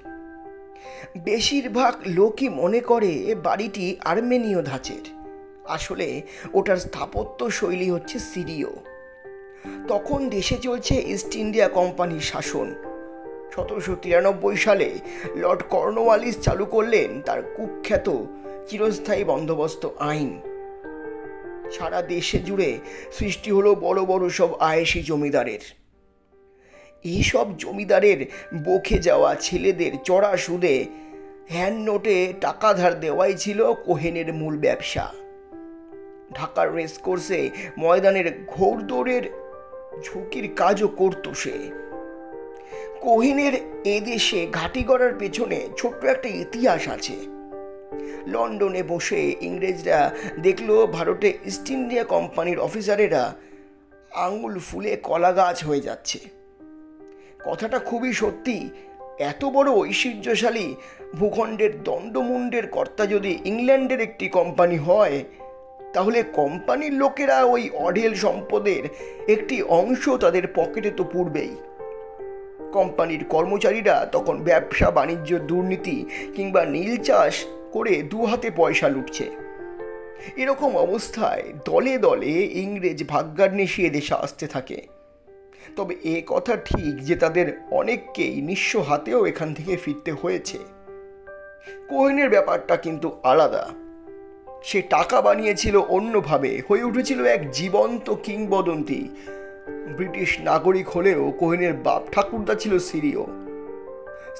বেশিরভাগ লোকই মনে করে বাড়িটি আর্মেনীয় ধাঁচের। আসলে ওটার স্থাপত্য শৈলী হচ্ছে সিরীয়। তখন দেশে চলছে ইস্ট ইন্ডিয়া কোম্পানির শাসন। 1793 সালে লর্ড কর্নওয়ালিস চালু করলেন তার কুখ্যাত চিরস্থায়ী বন্দোবস্ত আইন। সারা দেশে জুড়ে সৃষ্টি হলো বড় বড় সব আয়েশি জমিদারের। এইসব জমিদারের বকে যাওয়া ছেলেদের চড়া সুদে হ্যান্ড নোটে টাকা ধার দেওয়াই ছিল কোহেনের মূল ব্যবসা। ঢাকার রেসকোর্সে ময়দানের ঘোড়দৌড়ের ঝুঁকির কাজও করত সে। কোহেনের এদেশে ঘাঁটি গড়ার পেছনে ছোট্ট একটা ইতিহাস আছে। লন্ডনে বসে ইংরেজরা দেখলো ভারতে ইস্ট ইন্ডিয়া কোম্পানির অফিসারেরা আঙুল ফুলে কলা গাছ হয়ে যাচ্ছে। কথাটা খুবই সত্যি। এত বড় ঐশ্বর্যশালী ভূখণ্ডের দণ্ডমুণ্ডের কর্তা যদি ইংল্যান্ডের একটি কোম্পানি হয়, তাহলে কোম্পানির লোকেরা ওই অঢেল সম্পদের একটি অংশ তাদের পকেটে তো পুরবেই। কোম্পানির কর্মচারীরা তখন ব্যবসা বাণিজ্য, দুর্নীতি কিংবা নীল চাষ করে দু হাতে পয়সা লুটছে। এরকম অবস্থায় দলে দলে ইংরেজ ভাগ্যান্বেষী এদেশে আসতে থাকে। তবে এ কথা ঠিক যে তাদের অনেককেই নিঃস্ব হাতেও এখান থেকে ফিরতে হয়েছে। কোহেনের ব্যাপারটা কিন্তু আলাদা। সে টাকা বানিয়েছিল অন্যভাবে, হয়ে উঠেছিল এক জীবন্ত কিংবদন্তি। ব্রিটিশ নাগরিক হলেও কোহেনের বাপ ঠাকুরদা ছিল সিরীয়।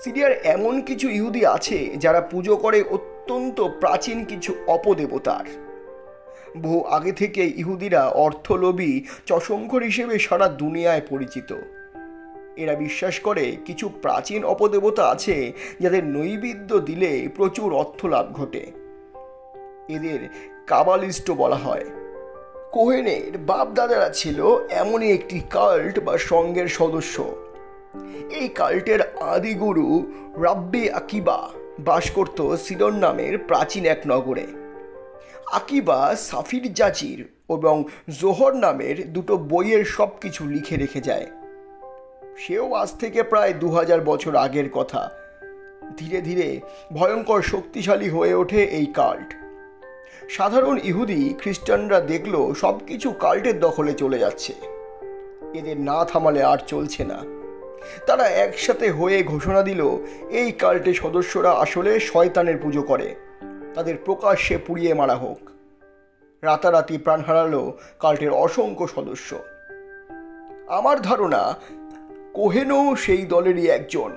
সিরিয়ার এমন কিছু ইহুদি আছে যারা পুজো করে অত্যন্ত প্রাচীন কিছু অপদেবতার। বহু আগে থেকে ইহুদিরা অর্থলোভী চশমখোর হিসেবে সারা দুনিয়ায় পরিচিত। এরা বিশ্বাস করে কিছু প্রাচীন অপদেবতা আছে যাদের নৈবেদ্য দিলে প্রচুর অর্থ লাভ ঘটে। এদের কাবালিস্ট বলা হয়। কোহেনের বাপ দাদারা ছিল এমনই একটি কাল্ট বা সঙ্ঘের সদস্য। এই কাল্টের আদিগুরু রাব্বি আকিবা বাস করত সিডন নামের প্রাচীন এক নগরে। আকিবা সাফির জাচির এবং জোহর নামের দুটো বইয়ের সব কিছু লিখে রেখে যায়। সেও আজ থেকে প্রায় 2000 বছর আগের কথা। ধীরে ধীরে ভয়ঙ্কর শক্তিশালী হয়ে ওঠে এই কাল্ট। সাধারণ ইহুদি খ্রিস্টানরা দেখলো সব কিছু কাল্টের দখলে চলে যাচ্ছে, এদের না থামালে আর চলছে না। তারা একসাথে হয়ে ঘোষণা দিল এই কাল্টের সদস্যরা আসলে শয়তানের পুজো করে, তাদের প্রকাশ্যে পুড়িয়ে মারা হোক। রাতারাতি প্রাণ হারালো কাল্টের অসংখ্য সদস্য। আমার ধারণা কোহেনও সেই দলেরই একজন।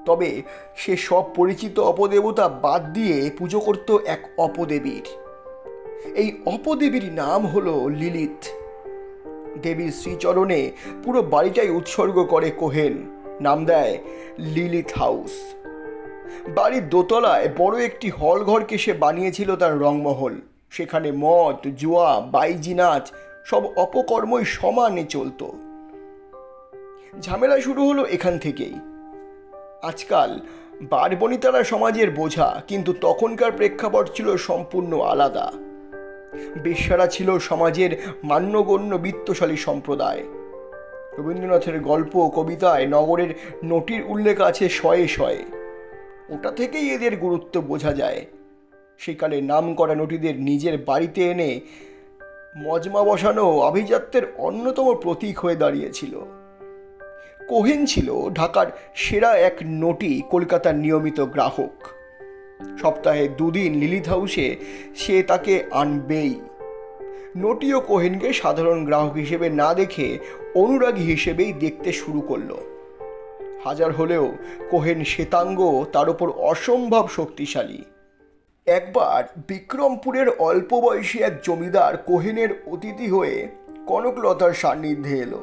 তবে সে সব পরিচিত অপদেবতা বাদ দিয়ে পুজো করত এক অপদেবীর। এই অপদেবীর নাম হলো লিলিথ। দেবীর শ্রীচরণে পুরো বাড়িটাই উৎসর্গ করে কোহেন, নাম দেয় লিলিথ হাউস। বাড়ির দোতলায় বড় একটি হল ঘরকে সে বানিয়েছিল তার রংমহল। সেখানে মদ, জুয়া, বাইজি নাচ সব অপকর্মই সমানে চলত। ঝামেলা শুরু হলো এখান থেকেই। আজকাল বারবনিতারা সমাজের বোঝা, কিন্তু তখনকার প্রেক্ষাপট ছিল সম্পূর্ণ আলাদা। বেশ্যারা ছিল সমাজের মান্যগণ্য বিত্তশালী সম্প্রদায়। রবীন্দ্রনাথের গল্প কবিতায় নগরের নটির উল্লেখ আছে শয়ে শয়ে। ওটা থেকেই এদের গুরুত্ব বোঝা যায়। সেকালে নাম করা নটিদের নিজের বাড়িতে এনে মজমা বসানো আভিজাত্যের অন্যতম প্রতীক হয়ে দাঁড়িয়েছিল। কোহেন ছিল ঢাকার সেরা এক নটি, কলকাতার নিয়মিত গ্রাহক। সপ্তাহে 2 দিন লিলিথ হাউসে সে তাকে আনবেই। নটিও কোহেনকে সাধারণ গ্রাহক হিসেবে না দেখে অনুরাগী হিসেবেই দেখতে শুরু করলো। হাজার হলেও কোহেন শ্বেতাঙ্গ, তার উপর অসম্ভব শক্তিশালী। একবার বিক্রমপুরের অল্প বয়সী এক জমিদার কোহেনের অতিথি হয়ে কনকলতার সান্নিধ্যে এলো।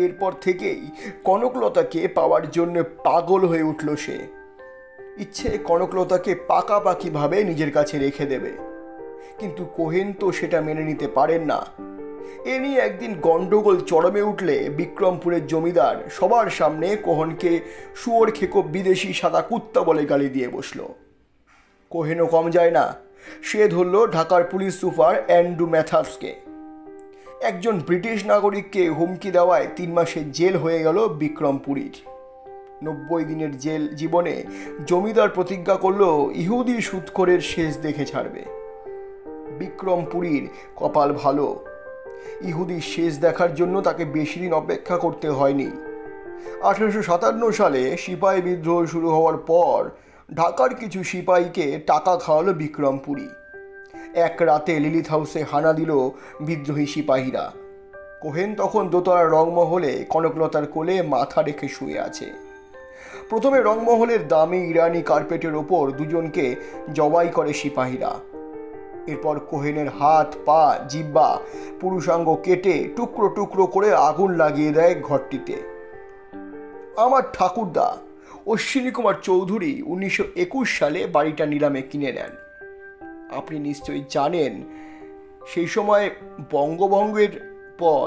এরপর থেকেই কনকলতাকে পাওয়ার জন্য পাগল হয়ে উঠল সে। ইচ্ছে কনকলতাকে পাকাপাকিভাবে নিজের কাছে রেখে দেবে, কিন্তু কোহেন তো সেটা মেনে নিতে পারেন না। এ নিয়ে একদিন গন্ডগোল চরমে উঠলে বিক্রমপুরের জমিদার সবার সামনে কোহেনকে শুয়োর খেকো বিদেশি সাদা কুত্তা বলে গালি দিয়ে বসল। কোহেনও কম যায় না। সে ধরল ঢাকার পুলিশ সুপার অ্যান্ড্রু ম্যাথার্সকে। একজন ব্রিটিশ নাগরিককে হুমকি দেওয়ায় 3 মাসের জেল হয়ে গেল বিক্রমপুরীর। 90 দিনের জেল জীবনে জমিদার প্রতিজ্ঞা করল ইহুদি সুদখোরের শেষ দেখে ছাড়বে। বিক্রমপুরীর কপাল ভালো, ইহুদির শেষ দেখার জন্য তাকে বেশি দিন অপেক্ষা করতে হয়নি। 1857 সালে সিপাহী বিদ্রোহ শুরু হওয়ার পর ঢাকার কিছু সিপাহীকে টাকা খাওয়ালো বিক্রমপুরী। এক রাতে লিলিথ হাউসে হানা দিল বিদ্রোহী সিপাহীরা। কোহেন তখন দোতলার রংমহলে কনকলতার কোলে মাথা রেখে শুয়ে আছে। প্রথমে রংমহলের দামি ইরানি কার্পেটের ওপর দুজনকে জবাই করে সিপাহীরা। এরপর কোহেনের হাত, পা, জিহ্বা, পুরুষাঙ্গ কেটে টুকরো টুকরো করে আগুন লাগিয়ে দেয় ঘরটিতে। আমার ঠাকুরদা অশ্বিনী কুমার চৌধুরী 1921 সালে বাড়িটা নিলামে কিনে নেন। আপনি নিশ্চয়ই জানেন, সেই সময় বঙ্গভঙ্গের পর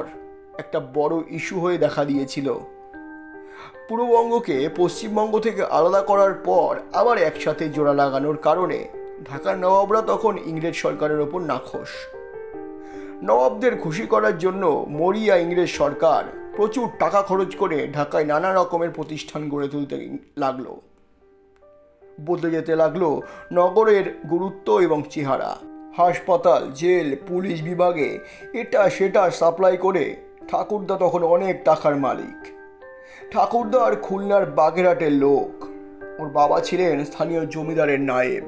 একটা বড় ইস্যু হয়ে দেখা দিয়েছিল। পূর্ববঙ্গকে পশ্চিমবঙ্গ থেকে আলাদা করার পর আবার একসাথে জোড়া লাগানোর কারণে ঢাকার নবাবরা তখন ইংরেজ সরকারের ওপর নাখোশ। নবাবদের খুশি করার জন্য মরিয়া ইংরেজ সরকার প্রচুর টাকা খরচ করে ঢাকায় নানা রকমের প্রতিষ্ঠান গড়ে তুলতে লাগলো। বদলে যেতে লাগলো নগরের গুরুত্ব এবং চেহারা। হাসপাতাল, জেল, পুলিশ বিভাগে এটা সেটা সাপ্লাই করে ঠাকুরদা তখন অনেক টাকার মালিক। ঠাকুরদা আর খুলনার বাগেরহাটের লোক। ওর বাবা ছিলেন স্থানীয় জমিদারের নায়েব।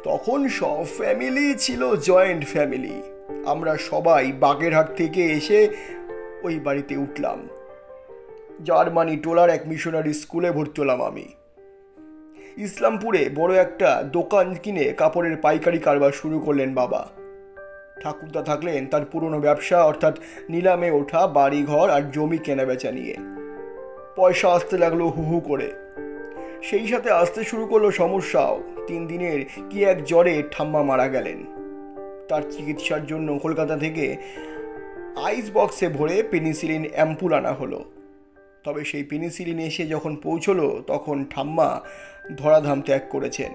তখন সব ফ্যামিলি ছিল জয়েন্ট ফ্যামিলি। আমরা সবাই বাগেরহাট থেকে এসে ওই বাড়িতে উঠলাম। জার্মানি টোলার এক মিশনারি স্কুলে ভর্তি হলাম আমি। ইসলামপুরে বড় একটা দোকান কিনে কাপড়ের পাইকারি কারবার শুরু করলেন বাবা। ঠাকুরদা থাকলেন তার পুরনো ব্যবসা, অর্থাৎ নিলামে ওঠা বাড়িঘর আর জমি কেনাবেচা নিয়ে। পয়সা আসতে লাগলো হু হু করে। সেই সাথে আসতে শুরু করলো সমস্যাও। 3 দিনের কি এক জ্বরে ঠাম্মা মারা গেলেন। তার চিকিৎসার জন্য কলকাতা থেকে আইস বক্সে ভরে পেনিসিলিন অ্যাম্পুল আনা হলো। তবে সেই পেনিসিলিন এসে যখন পৌঁছলো তখন ঠাম্মা ধরাধাম ত্যাগ করেছেন।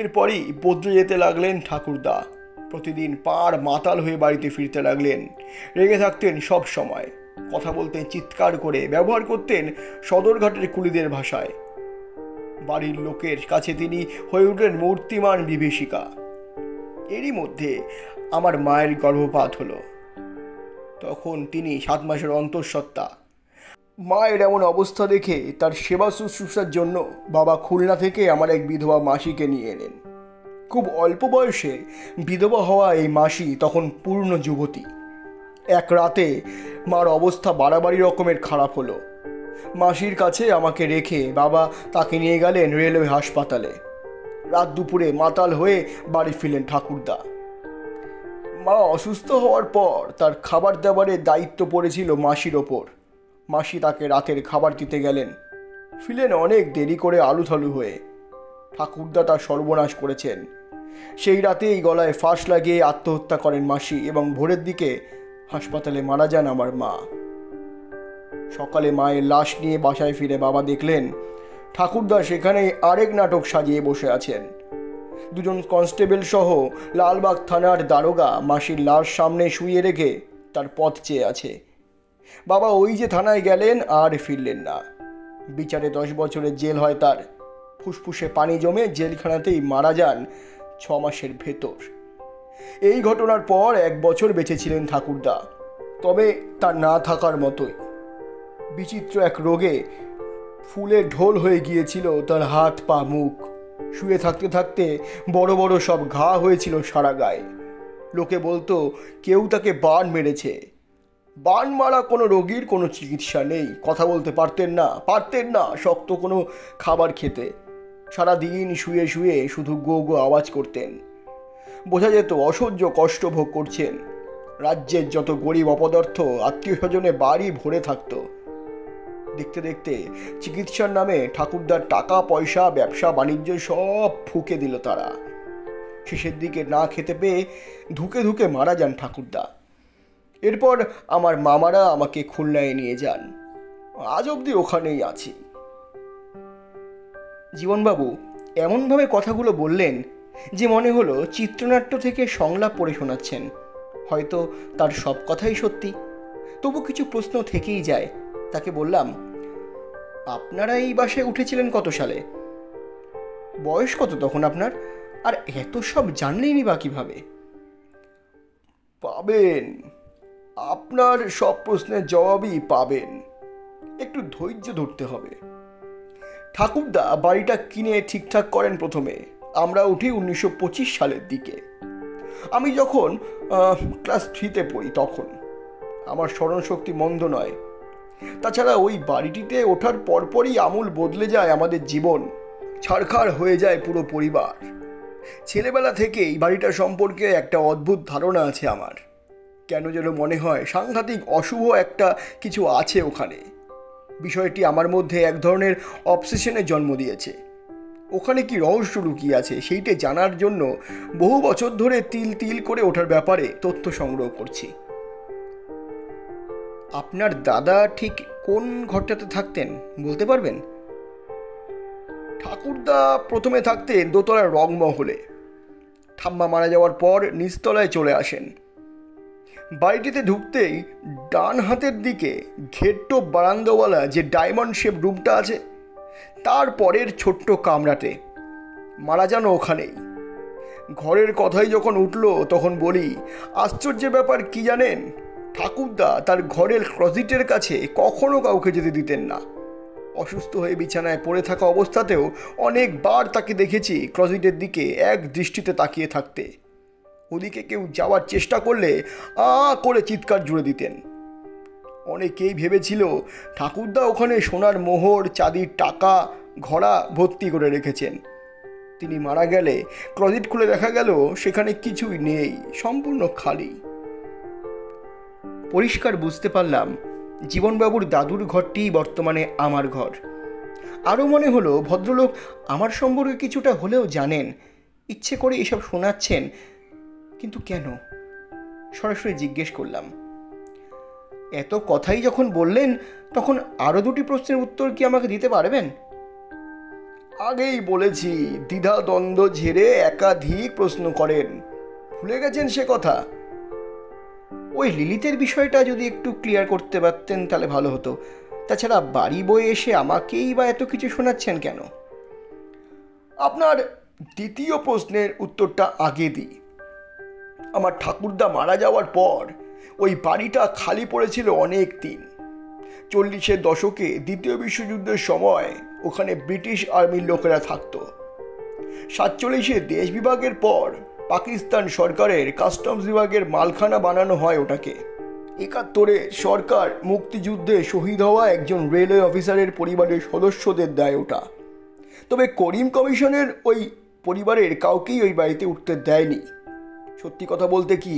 এরপরই বদলে যেতে লাগলেন ঠাকুরদা। প্রতিদিন পাড় মাতাল হয়ে বাড়িতে ফিরতে লাগলেন। রেগে থাকতেন সব সময়, কথা বলতেন চিৎকার করে, ব্যবহার করতেন সদরঘাটের কুলিদের ভাষায়। বাড়ির লোকের কাছে তিনি হয়ে উঠলেন মূর্তিমান বিভীষিকা। এরই মধ্যে আমার মায়ের গর্ভপাত হলো। তখন তিনি 7 মাসের অন্তঃসত্ত্বা। মায়ের এমন অবস্থা দেখে তার সেবা শুশ্রূষার জন্য বাবা খুলনা থেকে আমার এক বিধবা মাসিকে নিয়ে এলেন। খুব অল্প বয়সে বিধবা হওয়া এই মাসি তখন পূর্ণ যুবতী। এক রাতে মার অবস্থা বাড়াবাড়ি রকমের খারাপ হলো। মাসির কাছে আমাকে রেখে বাবা তাকে নিয়ে গেলেন রেলওয়ে হাসপাতালে। রাত দুপুরে মাতাল হয়ে বাড়ি ফিরলেন ঠাকুরদা। মা অসুস্থ হওয়ার পর তার খাবার দাবারের দায়িত্ব পড়েছিল মাসির ওপর। মাসি তাকে রাতের খাবার দিতে গেলেন, ফিরলেন অনেক দেরি করে আলুথালু হয়ে। ঠাকুরদা তার সর্বনাশ করেছেন। সেই রাতেই গলায় ফাঁস লাগিয়ে আত্মহত্যা করেন মাসি এবং ভোরের দিকে হাসপাতালে মারা যান আমার মা। সকালে মায়ের লাশ নিয়ে বাসায় ফিরে বাবা দেখলেন ঠাকুরদা সেখানেই আরেক নাটক সাজিয়ে বসে আছেন। 2 কনস্টেবল সহ লালবাগ থানার দারোগা মাসির লাশ সামনে শুয়ে রেখে তার পথ চেয়ে আছে। বাবা ওই যে থানায় গেলেন আর ফিরলেন না। বিচারে 10 বছরের জেল হয় তার। ফুসফুসে পানি জমে জেলখানাতেই মারা যান 6 মাসের ভেতর। এই ঘটনার পর 1 বছর বেঁচে ছিলেন ঠাকুরদা, তবে তার না থাকার মতোই। বিচিত্র এক রোগে ফুলে ঢোল হয়ে গিয়েছিল তার হাত, পা, মুখ। শুয়ে থাকতে থাকতে বড় বড় সব ঘা হয়েছিল সারা গায়ে। লোকে বলতো কেউ তাকে বান মেরেছে। বান মারা কোনো রোগীর কোনো চিকিৎসা নেই। কথা বলতে পারতেন না, শক্ত কোনো খাবার খেতে। সারাদিন শুয়ে শুয়ে শুধু গো গো আওয়াজ করতেন। বোঝা যেত অসহ্য কষ্ট ভোগ করছেন। রাজ্যের যত গরিব অপদার্থ আত্মীয় স্বজনে বাড়ি ভরে থাকত। দেখতে দেখতে চিকিৎসার নামে ঠাকুরদার টাকা পয়সা, ব্যবসা বাণিজ্য সব ফুঁকে দিল তারা। শেষের দিকে না খেতে পেয়ে ধুকে ধুকে মারা যান ঠাকুরদা। এরপর আমার মামারা আমাকে খুলনায় নিয়ে যান। আজ অবধি ওখানেই আছি। জীবনবাবু এমনভাবে কথাগুলো বললেন যে মনে হলো চিত্রনাট্য থেকে সংলাপ পড়ে শোনাচ্ছেন। হয়তো তার সব কথাই সত্যি, তবু কিছু প্রশ্ন থেকেই যায়। তাকে বললাম, আপনারা এই বাসায় উঠেছিলেন কত সালে? বয়স কত তখন আপনার? আর এত সব জানলেনই বা কীভাবে? পাবেন, আপনার সব প্রশ্নের জবাবই পাবেন, একটু ধৈর্য ধরতে হবে। ঠাকুরদা বাড়িটা কিনে ঠিকঠাক করেন প্রথমে। আমরা উঠি 1925 সালের দিকে। আমি যখন ক্লাস 3-তে পড়ি তখন। আমার স্মরণশক্তি মন্দ নয়। তাছাড়া ওই বাড়িটিতে ওঠার পরপরই আমূল বদলে যায় আমাদের জীবন, ছারখার হয়ে যায় পুরো পরিবার। ছেলেবেলা থেকেই বাড়িটা সম্পর্কে একটা অদ্ভুত ধারণা আছে আমার। কেন যেন মনে হয় সাংঘাতিক অশুভ একটা কিছু আছে ওখানে। বিষয়টি আমার মধ্যে এক ধরনের অবসেশনের জন্ম দিয়েছে। ওখানে কি রহস্য লুকিয়ে আছে সেইটা জানার জন্য বহু বছর ধরে তিল তিল করে ওঠার ব্যাপারে তথ্য সংগ্রহ করছি। আপনার দাদা ঠিক কোন ঘরটাতে থাকতেন বলতে পারবেন? ঠাকুরদা প্রথমে থাকতেন দোতলার রংমহলে। ঠাম্মা মারা যাওয়ার পর নিচতলায় চলে আসেন। বাড়িটিতে ঢুকতেই ডান হাতের দিকে ঘেট্টো বারান্দাওয়ালা যে ডায়মন্ড শেপ রুমটা আছে, তার পরের ছোট্ট কামরাতে। মারা যান ওখানেই। ঘরের কথাই যখন উঠল তখন বলি, আশ্চর্যের ব্যাপার কি জানেন, ঠাকুরদা তার ঘরের ক্লোজেটের কাছে কখনো কাউকে যেতে দিতেন না। অসুস্থ হয়ে বিছানায় পড়ে থাকা অবস্থাতেও অনেকবার তাকে দেখেছি ক্লোজেটের দিকে এক দৃষ্টিতে তাকিয়ে থাকতে। ওদিকে কেউ যাওয়ার চেষ্টা করলে করে চিৎকার জুড়ে দিতেন। অনেকেই ভেবেছিল ঠাকুরদা ওখানে সোনার মোহর, চাঁদির টাকা, ঘড়া ভর্তি করে রেখেছেন। তিনি মারা গেলে ক্লোজেট খুলে দেখা গেল সেখানে কিছুই নেই, সম্পূর্ণ খালি। পরিষ্কার বুঝতে পারলাম জীবনবাবুর দাদুর ঘরটিই বর্তমানে আমার ঘর। আরও মনে হলো ভদ্রলোক আমার সম্পর্কে কিছুটা হলেও জানেন, ইচ্ছে করে এসব শোনাচ্ছেন। কিন্তু কেন? সরাসরি জিজ্ঞেস করলাম। এত কথাই যখন বললেন তখন আরও দুটি প্রশ্নের উত্তর কি আমাকে দিতে পারবেন? আগেই বলেছি, দ্বিধা দ্বন্দ্ব ঝেড়ে একাধিক প্রশ্ন করেন। ভুলে গেছেন সে কথা? ওই লিলিতের বিষয়টা যদি একটু ক্লিয়ার করতে পারতেন তাহলে ভালো হতো। তাছাড়া বাড়ি বয়ে এসে আমাকেই বা এত কিছু শোনাচ্ছেন কেন? আপনার দ্বিতীয় প্রশ্নের উত্তরটা আগে দিই। আমার ঠাকুরদা মারা যাওয়ার পর ওই বাড়িটা খালি পড়েছিল অনেক দিন। 40-এর দশকে দ্বিতীয় বিশ্বযুদ্ধের সময় ওখানে ব্রিটিশ আর্মির লোকেরা থাকতো। 47-এ দেশ বিভাগের পর পাকিস্তান সরকারের কাস্টমস বিভাগের মালখানা বানানো হয় ওটাকে। 71-এ সরকার মুক্তিযুদ্ধে শহীদ হওয়া একজন রেলওয়ে অফিসারের পরিবারের সদস্যদের দেয় ওটা। তবে করিম কমিশনের ওই পরিবারের কাউকেই ওই বাড়িতে উঠতে দেয়নি। সত্যি কথা বলতে কি,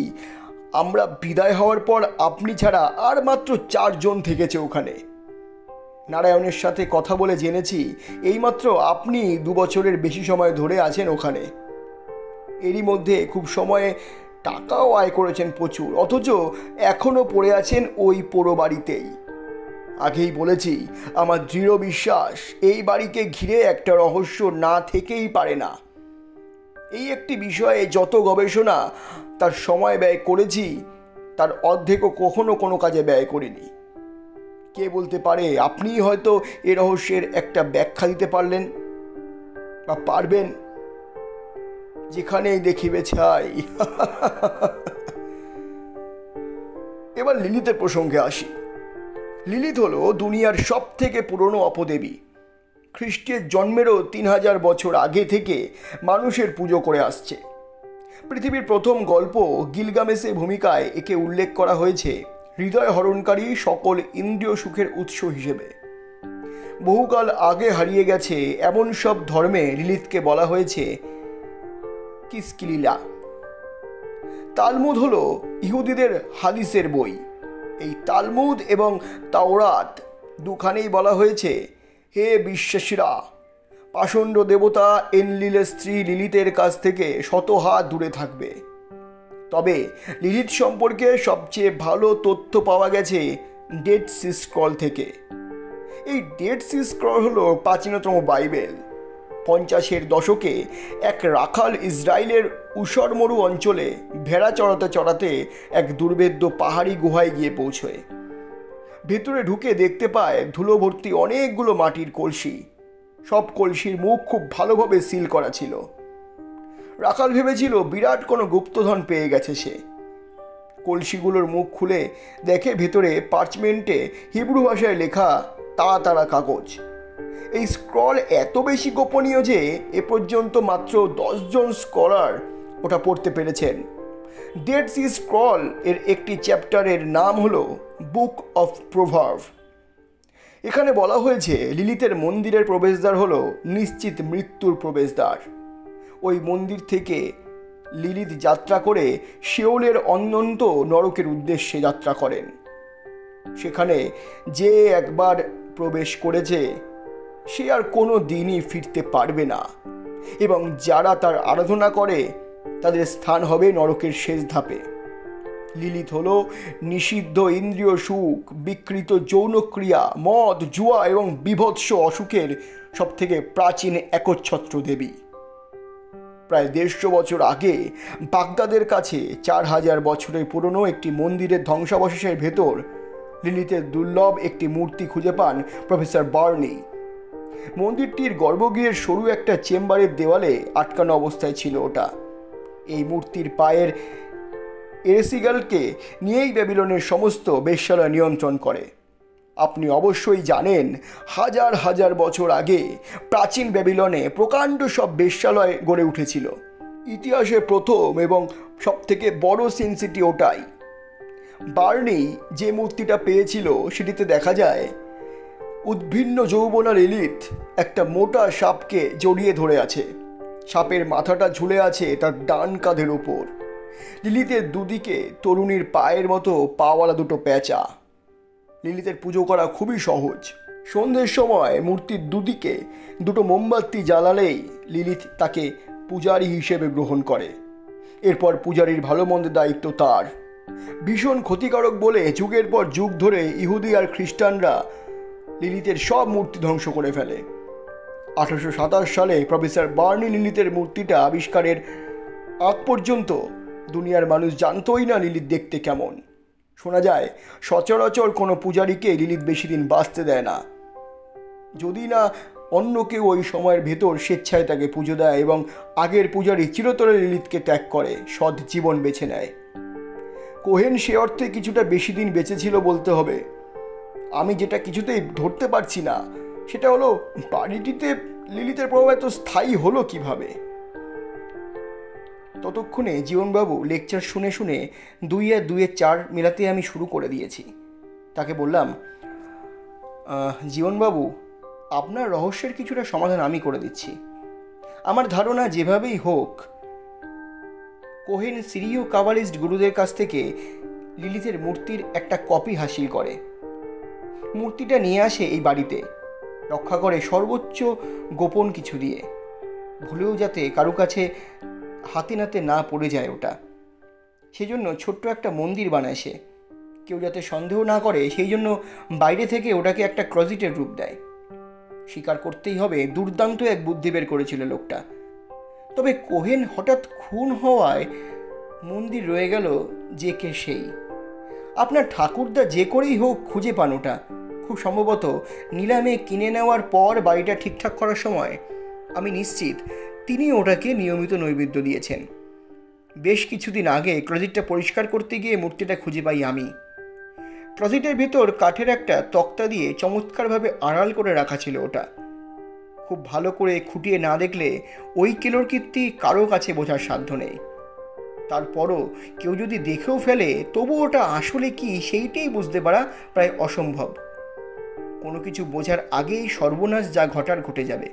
আমরা বিদায় হওয়ার পর আপনি ছাড়া আর মাত্র 4 জন থেকেছে ওখানে। নারায়ণের সাথে কথা বলে জেনেছি এইমাত্র আপনি 2 বছরের বেশি সময় ধরে আছেন ওখানে। এরই মধ্যে খুব সময়ে টাকাও আয় করেছেন প্রচুর, অথচ এখনও পড়ে আছেন ওই পোড়ো বাড়িতেই। আগেই বলেছি, আমার দৃঢ় বিশ্বাস এই বাড়িকে ঘিরে একটা রহস্য না থেকেই পারে না। এই একটি বিষয়ে যত গবেষণা তার সময় ব্যয় করেছি তার অর্ধেকও কখনো কোনো কাজে ব্যয় করিনি। কে বলতে পারে আপনিই হয়তো এ রহস্যের একটা ব্যাখ্যা দিতে পারলেন বা পারবেন। যেখানেই দেখিবে ছাই। এবার লিলিতের প্রসঙ্গে আসি। লিলিত হলো দুনিয়ার সব থেকে পুরনো অপদেবী। খ্রিস্টের জন্মেরও 3000 বছর আগে থেকে মানুষের পুজো করে আসছে। পৃথিবীর প্রথম গল্প গিলগামেশের ভূমিকায় একে উল্লেখ করা হয়েছে হৃদয় হরণকারী সকল ইন্দ্রিয় সুখের উৎস হিসেবে। বহুকাল আগে হারিয়ে গেছে এমন সব ধর্মে লিলিতকে বলা হয়েছে কিসকিলিলা। তালমুদ হলো ইহুদিদের হাদিসের বই। এই তালমুদ এবং তাওরাত দুখানেই বলা হয়েছে, হে বিশ্বাসীরা, পাষণ্ড দেবতা এনলিলের স্ত্রী লিলিতের কাছ থেকে 100 হাত দূরে থাকবে। তবে লিলিত সম্পর্কে সবচেয়ে ভালো তথ্য পাওয়া গেছে ডেড সি স্ক্রল থেকে। এই ডেড সি স্ক্রল হলো প্রাচীনতম বাইবেল। 50-এর দশকে এক রাখাল ইসরায়েলের উষর মরু অঞ্চলে ভেড়া চড়াতে চড়াতে এক দুর্ভেদ্য পাহাড়ি গুহায় গিয়ে পৌঁছয়। ভেতরে ঢুকে দেখতে পায় ধুলো ভর্তি অনেকগুলো মাটির কলসি। সব কলসির মুখ খুব ভালোভাবে সিল করা ছিল। রাখাল ভেবেছিল বিরাট কোনো গুপ্তধন পেয়ে গেছে সে। কলসিগুলোর মুখ খুলে দেখে ভেতরে পার্চমেন্টে হিব্রু ভাষায় লেখা তাড়া তাড়া কাগজ। এই স্ক্রল এত বেশি গোপনীয় যে এ পর্যন্ত মাত্র 10 জন স্কলার ওটা পড়তে পেরেছেন। ডেড সি স্ক্রল এর একটি চ্যাপ্টারের নাম হলো বুক অফ প্রভার্ব। এখানে বলা হয়েছে লিলিতের মন্দিরের প্রবেশদ্বার হলো নিশ্চিত মৃত্যুর প্রবেশদ্বার। ওই মন্দির থেকে লিলিত যাত্রা করে শেওলের অনন্ত নরকের উদ্দেশ্যে যাত্রা করেন। সেখানে যে একবার প্রবেশ করেছে সে আর কোনো দিনই ফিরতে পারবে না, এবং যারা তার আরাধনা করে তাদের স্থান হবে নরকের শেষ ধাপে। লিলিত হলো নিষিদ্ধ ইন্দ্রিয় সুখ, বিকৃত যৌনক্রিয়া, মদ, জুয়া এবং বীভৎস অসুখের সবথেকে প্রাচীন একচ্ছত্র দেবী। প্রায় 150 বছর আগে বাগদাদের কাছে 4000 বছরের পুরনো একটি মন্দিরের ধ্বংসাবশেষের ভেতর লিলিতের দুর্লভ একটি মূর্তি খুঁজে পান প্রফেসর বার্নি। মন্দিরটির গর্ভগৃহের সরু একটা চেম্বারের দেওয়ালে আটকানো অবস্থায় ছিল ওটা। এই মূর্তির পায়ের এরেসিগালকে নিয়েই ব্যাবিলনের সমস্ত বেশ্যালয় নিয়ন্ত্রণ করে। আপনি অবশ্যই জানেন, হাজার হাজার বছর আগে প্রাচীন ব্যাবিলনে প্রকাণ্ড সব বেশ্যালয় গড়ে উঠেছিল। ইতিহাসের প্রথম এবং সবথেকে বড় সিন সিটি ওটাই। বার্নি যে মূর্তিটা পেয়েছিল সেটিতে দেখা যায় উদ্ভিন্ন যৌবনা লিলিত একটা মোটা সাপকে জড়িয়ে ধরে আছে। সাপের মাথাটা ঝুলে আছে তার ডান কাঁধের উপর। লিলিতের দুদিকে তরুণীর পায়ের মতো পাওয়ালা দুটো প্যাঁচা। লিলিতের পুজো করা খুবই সহজ। সন্ধ্যের সময় মূর্তির দুদিকে দুটো মোমবাতি জ্বালালেই লিলিত তাকে পূজারী হিসেবে গ্রহণ করে। এরপর পূজারীর ভালো মন্দের দায়িত্ব তার। ভীষণ ক্ষতিকারক বলে যুগের পর যুগ ধরে ইহুদি আর খ্রিস্টানরা লিলিতের সব মূর্তি ধ্বংস করে ফেলে। 1827 সালে প্রফেসর বার্নি লিলিতের মূর্তিটা আবিষ্কারের আগ পর্যন্ত দুনিয়ার মানুষ জানতই না লিলিত দেখতে কেমন। শোনা যায় সচরাচর কোনো পূজারীকে লিলিত বেশি দিন বাঁচতে দেয় না, যদি না অন্য কেউ ওই সময়ের ভেতর স্বেচ্ছায় তাকে পুজো দেয় এবং আগের পূজারী চিরতরে লিলিতকে ত্যাগ করে সৎ জীবন বেছে নেয়। কোহেন সে অর্থে কিছুটা বেশি দিন বেঁচে ছিল বলতে হবে। আমি যেটা কিছুতেই ধরতে পারছি না সেটা হলো বাড়িটিতে লিলিতের প্রভাব এত স্থায়ী হলো কিভাবে। ততক্ষণে জীবনবাবু লেকচার শুনে শুনে 2 আর 2 4 মেলাতে আমি শুরু করে দিয়েছি। তাকে বললাম, জীবনবাবু, আপনার রহস্যের কিছুটা সমাধান আমি করে দিচ্ছি। আমার ধারণা যেভাবেই হোক কোহেন সিরিয় কাবালিস্ট গুরুদের কাছ থেকে লিলিতের মূর্তির একটা কপি হাসিল করে। মূর্তিটা নিয়ে আসে এই বাড়িতে, রক্ষা করে সর্বোচ্চ গোপন কিছু দিয়ে, ভুলেও যাতে কারো কাছে হাতে নাতে না পড়ে যায় ওটা। সেজন্য ছোট্ট একটা মন্দির বানায় সে, কেউ যাতে সন্দেহ না করে সেই জন্য বাইরে থেকে ওটাকে একটা ক্লজিটের রূপ দেয়। স্বীকার করতেই হবে দুর্দান্ত এক বুদ্ধি বের করেছিল লোকটা। তবে কোহেন হঠাৎ খুন হওয়ায় মন্দির রয়ে গেল যে কে সেই। আপনার ঠাকুরদা যে করেই হোক খুঁজে পান ওটা। খুব সম্ভবত নিলামে কিনে নেওয়ার পর বাড়িটা ঠিকঠাক করার সময় আমি নিশ্চিত তিনি ওটাকে নিয়মিত নৈবেদ্য দিয়েছেন। বেশ কিছুদিন আগে ক্লোজেটটা পরিষ্কার করতে গিয়ে মূর্তিটা খুঁজে পাই আমি। ক্লোজেটের ভেতর কাঠের একটা তক্তা দিয়ে চমৎকারভাবে আড়াল করে রাখা ছিল ওটা। খুব ভালো করে খুঁটিয়ে না দেখলে ওই কেলোর কীর্তি কারো কাছে বোঝার সাধ্য নেই। তারপরও কেউ যদি দেখেও ফেলে তবু ওটা আসলে কি সেইটাই বুঝতে পারা প্রায় অসম্ভব। কোনো কিছু বোঝার আগেই সর্বনাশ যা ঘটার ঘটে যাবে।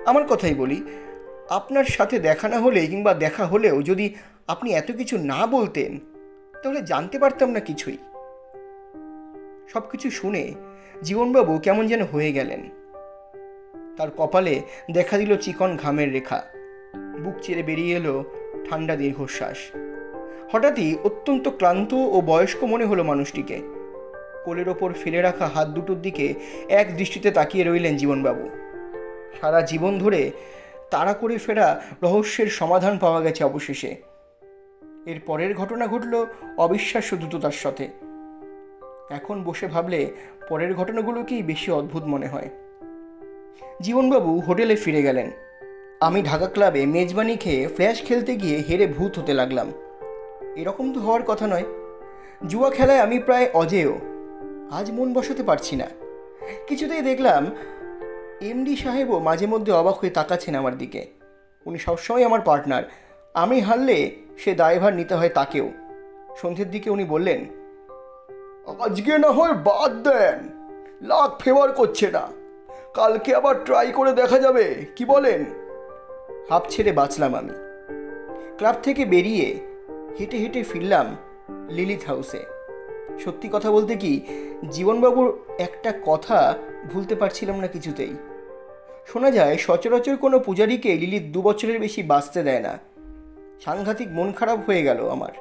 আমার কথাই বলি, আপনার সাথে দেখা না হলে কিংবা দেখা হলেও যদি আপনি এত কিছু না বলতেন তাহলে জানতে পারতাম না কিছুই। সব কিছু শুনে জীবনবাবু কেমন যেন হয়ে গেলেন। তার কপালে দেখা দিল চিকন ঘামের রেখা। বুক চিরে বেরিয়ে এলো ঠান্ডা দীর্ঘশ্বাস। হঠাৎই অত্যন্ত ক্লান্ত ও বয়স্ক মনে হলো মানুষটিকে। কোলের ওপর ফেলে রাখা হাত দুটোর দিকে এক দৃষ্টিতে তাকিয়ে রইলেন জীবনবাবু। সারা জীবন ধরে তাড়া করে ফেরা রহস্যের সমাধান পাওয়া গেছে অবশেষে। এর পরের ঘটনা ঘটল অবিশ্বাস্য দ্রুততার সাথে। এখন বসে ভাবলে পরের ঘটনাগুলোকেই বেশি অদ্ভুত মনে হয়। জীবনবাবু হোটেলে ফিরে গেলেন। আমি ঢাকা ক্লাবে মেজবানি খেয়ে ফ্ল্যাশ খেলতে গিয়ে হেরে ভূত হতে লাগলাম। এরকম তো হওয়ার কথা নয়। জুয়া খেলায় আমি প্রায় অজেয়। আজ মন বসাতে পারছি না। কিছুতেই দেখলাম এমডি সাহেবও মাঝে মধ্যে অবাক হয়ে তাকাচ্ছেন আমার দিকে। উনি সবসময় আমার পার্টনার। আমি হারলে সে দায়ভার নিতে হয় তাকেও। সন্ধ্যের দিকে উনি বললেন, আজকে না হয় বাদ দেন, লাক ফেভার করছে না, কালকে আবার ট্রাই করে দেখা যাবে, কি বলেন? হাঁপ ছেড়ে বাঁচলাম আমি। ক্লাব থেকে বেরিয়ে হেঁটে হেঁটে ফিরলাম লিলিথ হাউসে। সত্যি কথা বলতে কি, জীবনবাবুর একটা কথা ভুলতে পারছিলাম না কিছুতেই। শোনা যায় সচরাচর কোনো পূজারীকে লিলিথ 2 বছরের বেশি বাঁচতে দেয় না। সাংঘাতিক মন খারাপ হয়ে গেল আমার।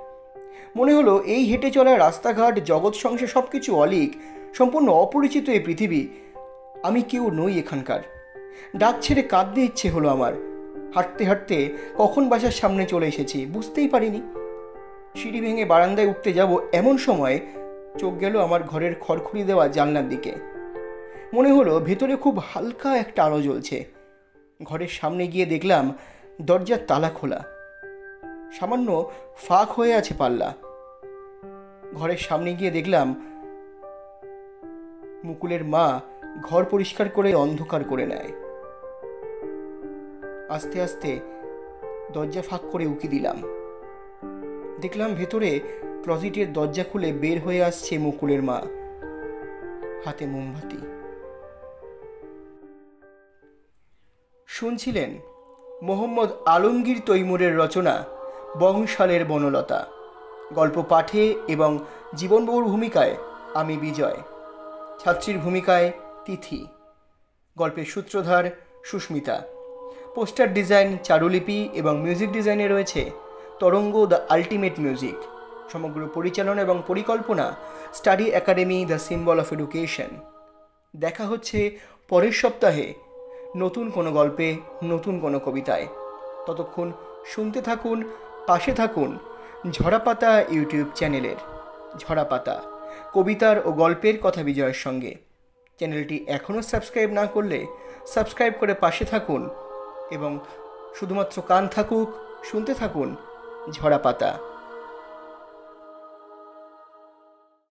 মনে হলো এই হেঁটে চলা রাস্তাঘাট, জগৎ সংসার সব কিছু অলীক, সম্পূর্ণ অপরিচিত এই পৃথিবী। আমি কেউ নই এখানকার। ডাক ছেড়ে কাঁদতে ইচ্ছে হলো আমার। হাঁটতে হাঁটতে কখন বাসার সামনে চলে এসেছি বুঝতেই পারিনি। সিঁড়ি ভেঙে বারান্দায় উঠতে যাব এমন সময় চোখ গেল আমার ঘরের খড়খড়ি দেওয়া জানলার দিকে। মনে হলো ভেতরে খুব হালকা একটা আলো জ্বলছে। ঘরের সামনে গিয়ে দেখলাম দরজার তালা খোলা, সামান্য ফাঁক হয়ে আছে পাল্লা। ঘরের সামনে গিয়ে দেখলাম মুকুলের মা ঘর পরিষ্কার করে অন্ধকার করে নেয়। আস্তে আস্তে দরজা ফাঁক করে উকি দিলাম। দেখলাম ভেতরে ক্লজিটের দরজা খুলে বের হয়ে আসছে মুকুলের মা, হাতে মোমবাতি। শুনছিলেন মোহাম্মদ আলমগীর তৈমুরের রচনা বংশালের বনলতা। গল্প পাঠে এবং জীবনবাবুর ভূমিকায় আমি বিজয়, ছাত্রীর ভূমিকায় তিথি, গল্পের সূত্রধার সুস্মিতা, পোস্টার ডিজাইন চারুলিপি এবং মিউজিক ডিজাইনে রয়েছে তরঙ্গ দ্য আলটিমেট মিউজিক। সমগ্র পরিচালনা এবং পরিকল্পনা study academy the symbol of education. দেখা হচ্ছে পরের সপ্তাহে নতুন কোনো গল্পে, নতুন কোনো কবিতায়। ততক্ষণ শুনতে থাকুন, পাশে থাকুন ঝরাপাতা ইউটিউব চ্যানেলের। ঝরাপাতা, কবিতার ও গল্পের কথা বিজয়ের সঙ্গে। চ্যানেলটি এখনও সাবস্ক্রাইব না করলে সাবস্ক্রাইব করে পাশে থাকুন এবং শুধুমাত্র কান থাকুক, শুনতে থাকুন ঝরাপাতা।